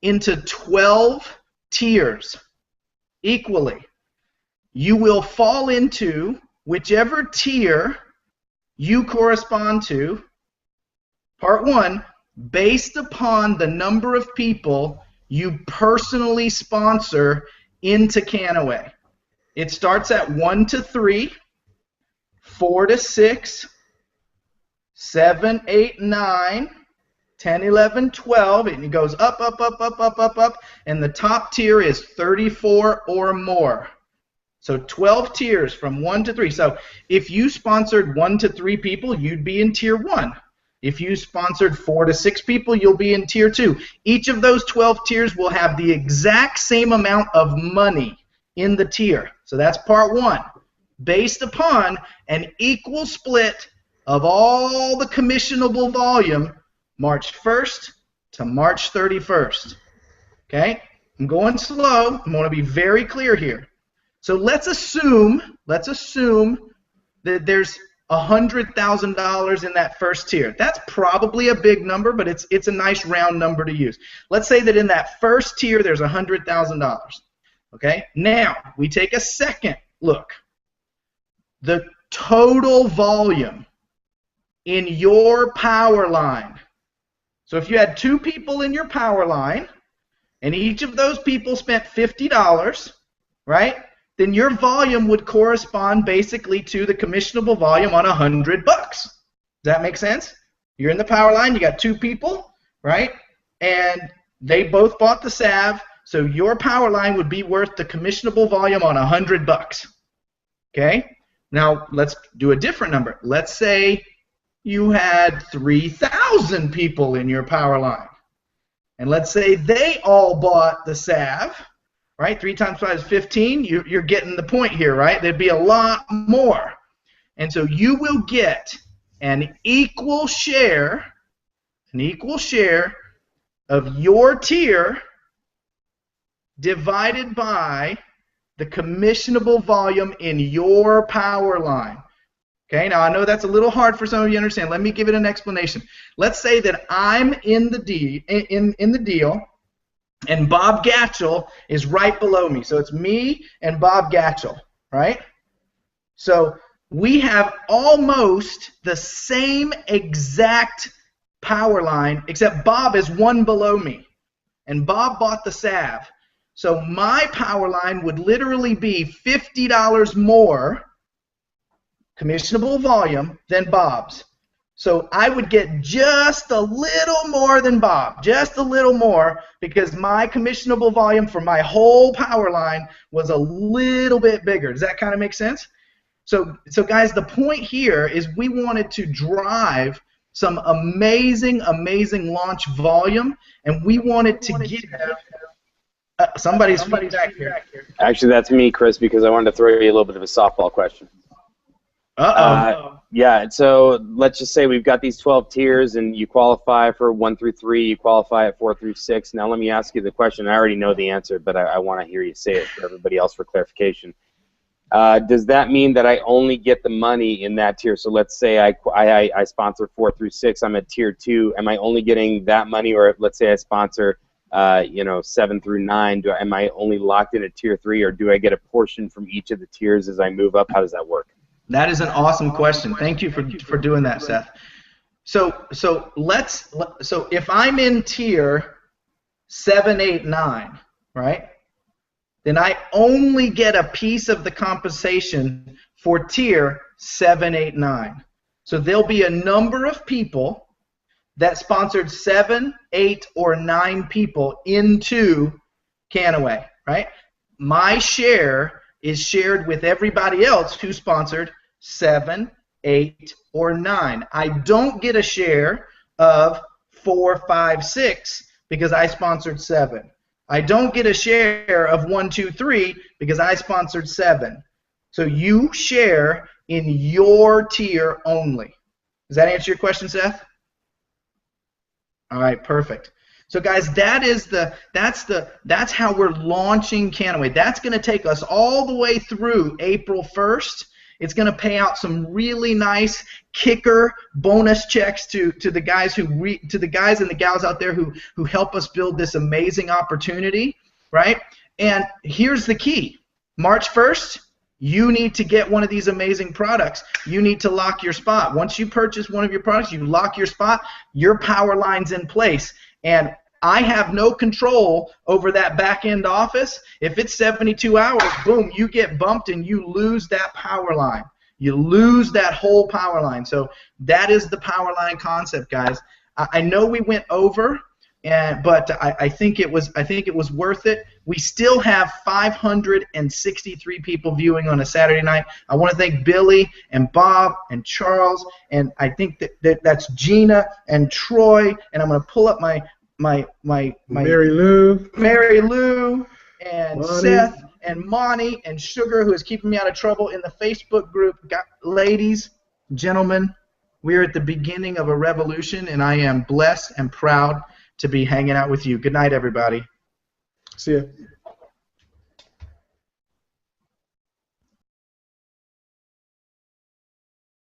into 12 tiers. Equally. You will fall into whichever tier you correspond to, part 1, based upon the number of people you personally sponsor into Kannaway. It starts at 1 to 3, 4 to 6, 7, 8, 9, 10, 11, 12, and it goes up, up, up, up, up, up, up, and the top tier is 34 or more. So 12 tiers from 1 to 3. So if you sponsored 1 to 3 people, you'd be in tier 1. If you sponsored 4 to 6 people, you'll be in tier 2. Each of those 12 tiers will have the exact same amount of money in the tier. So that's part 1, based upon an equal split of all the commissionable volume March 1st to March 31st. Okay? I'm going slow. I'm going to be very clear here. So let's assume that there's $100,000 in that first tier. That's probably a big number, but it's a nice round number to use. Let's say that in that first tier there's $100,000. Okay? Now, we take a second look. The total volume in your power line. So if you had 2 people in your power line, and each of those people spent $50, right? Then your volume would correspond basically to the commissionable volume on $100. Does that make sense? You're in the power line, you got 2 people, right? And they both bought the salve, so your power line would be worth the commissionable volume on $100. Okay? Now let's do a different number. Let's say you had 3,000 people in your power line. And let's say they all bought the salve. Right? 3 times 5 is 15. You're getting the point here, right? There'd be a lot more. And so you will get an equal share of your tier divided by the commissionable volume in your power line. Okay, now I know that's a little hard for some of you to understand. Let me give it an explanation. Let's say that I'm in the deal, and Bob Gatchell is right below me. So it's me and Bob Gatchell, right? So we have almost the same exact power line, except Bob is 1 below me. And Bob bought the salve. So my power line would literally be $50 more commissionable volume than Bob's. So I would get just a little more than Bob, just a little more, because my commissionable volume for my whole power line was a little bit bigger. Does that kind of make sense? So guys, the point here is we wanted to drive some amazing, amazing launch volume, and we wanted to get somebody's feedback here. Actually, that's me, Chris, because I wanted to throw you a little bit of a softball question. Yeah, so let's just say we've got these 12 tiers, and you qualify for 1 through 3, you qualify at 4 through 6. Now let me ask you the question. I already know the answer, but I want to hear you say it for everybody else for clarification. Does that mean that I only get the money in that tier? So let's say I sponsor 4 through 6, I'm at tier 2. Am I only getting that money, or let's say I sponsor 7 through 9, am I only locked in at tier 3, or do I get a portion from each of the tiers as I move up? How does that work? That is an awesome question. Thank you for doing that, Seth. So if I'm in tier 7, 8, 9, right? Then I only get a piece of the compensation for tier 7, 8, 9. So there'll be a number of people that sponsored 7, 8, or 9 people into Kannaway, right? My share is shared with everybody else who sponsored 7, 8, or 9. I don't get a share of 4, 5, 6 because I sponsored 7. I don't get a share of 1, 2, 3 because I sponsored 7. So you share in your tier only. Does that answer your question, Seth? All right, perfect. So guys, that's how we're launching Kannaway. That's going to take us all the way through April 1st. It's going to pay out some really nice kicker bonus checks to the guys and the gals out there who help us build this amazing opportunity, right? And here's the key. March 1st, you need to get one of these amazing products. You need to lock your spot. Once you purchase one of your products, you lock your spot, your power line's in place. And I have no control over that back-end office. If it's 72 hours, boom, you get bumped and you lose that power line. You lose that whole power line. So that is the power line concept, guys. I know we went over, but I think it was worth it. We still have 563 people viewing on a Saturday night. I want to thank Billy and Bob and Charles, and I think that's Gina and Troy. And I'm going to pull up my Mary Lou, and Monty. Seth and Monty and Sugar, who is keeping me out of trouble in the Facebook group. Ladies, gentlemen, we're at the beginning of a revolution, and I am blessed and proud to be hanging out with you. Good night, everybody. See ya.